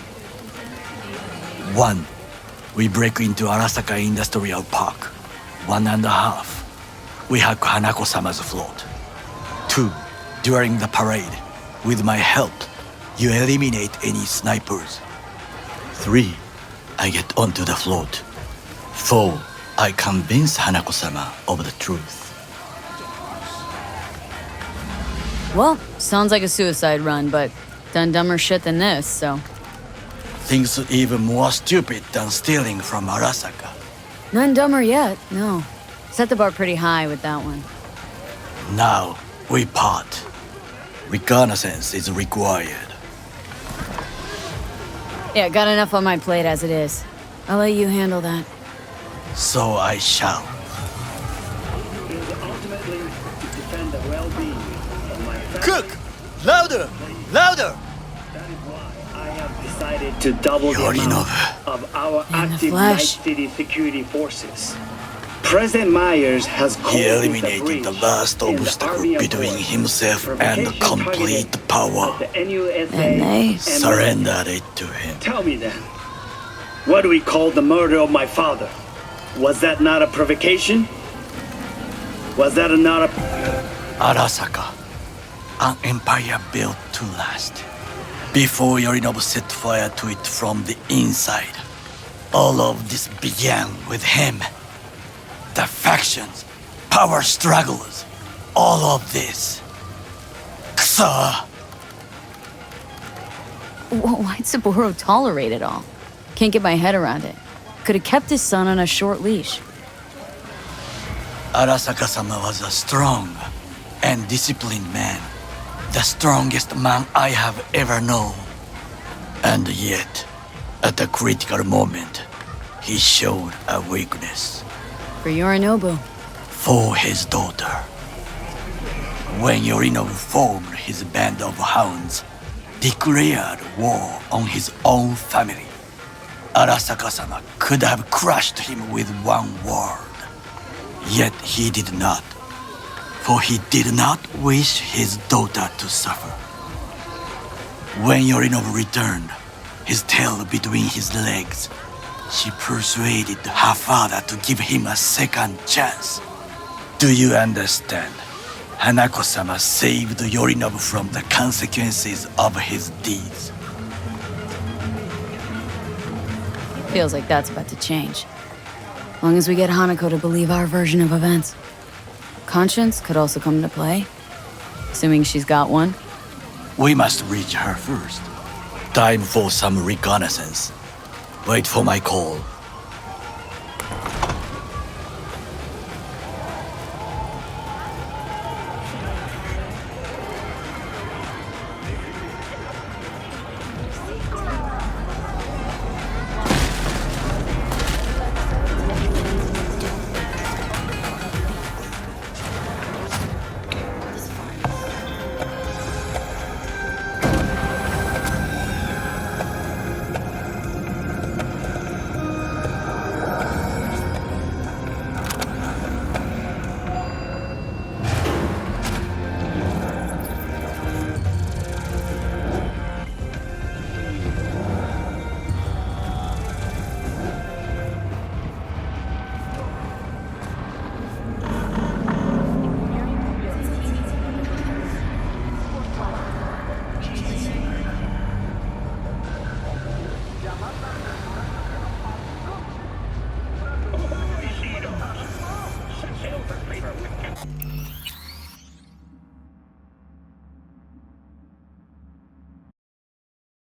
1. We break into Arasaka Industrial Park. 1.5. We hack Hanako-sama's float. 2. During the parade, with my help, you eliminate any snipers. 3. I get onto the float. 4. I convince Hanako-sama of the truth. Well, sounds like a suicide run, but done dumber shit than this, so. Things even more stupid than stealing from Arasaka. None dumber yet, no. Set the bar pretty high with that one. Now, we part. Reconnaissance is required. Yeah, got enough on my plate as it is. I'll let you handle that. So I shall. Cook! Louder! Louder! Decided to double the amount of our active Night flesh. City security forces. President Myers has called He eliminated the last obstacle between himself and complete power. And they surrendered it to him. Tell me then, what do we call the murder of my father? Was that not a provocation? Was that not a... Arasaka, an empire built to last. Before Yorinobu set fire to it from the inside, all of this began with him. The factions, power struggles, all of this. Ksa! Why'd Saburo tolerate it all? Can't get my head around it. Could have kept his son on a short leash. Arasaka-sama was a strong and disciplined man. The strongest man I have ever known. And yet, at a critical moment, he showed a weakness. For Yorinobu. For his daughter. When Yorinobu formed his band of hounds, declared war on his own family, Arasaka-sama could have crushed him with one word. Yet he did not. For he did not wish his daughter to suffer. When Yorinobu returned, his tail between his legs, she persuaded her father to give him a second chance. Do you understand? Hanako-sama saved Yorinobu from the consequences of his deeds. Feels like that's about to change. Long as we get Hanako to believe our version of events. Conscience could also come into play, assuming she's got one. We must reach her first. Time for some reconnaissance. Wait for my call.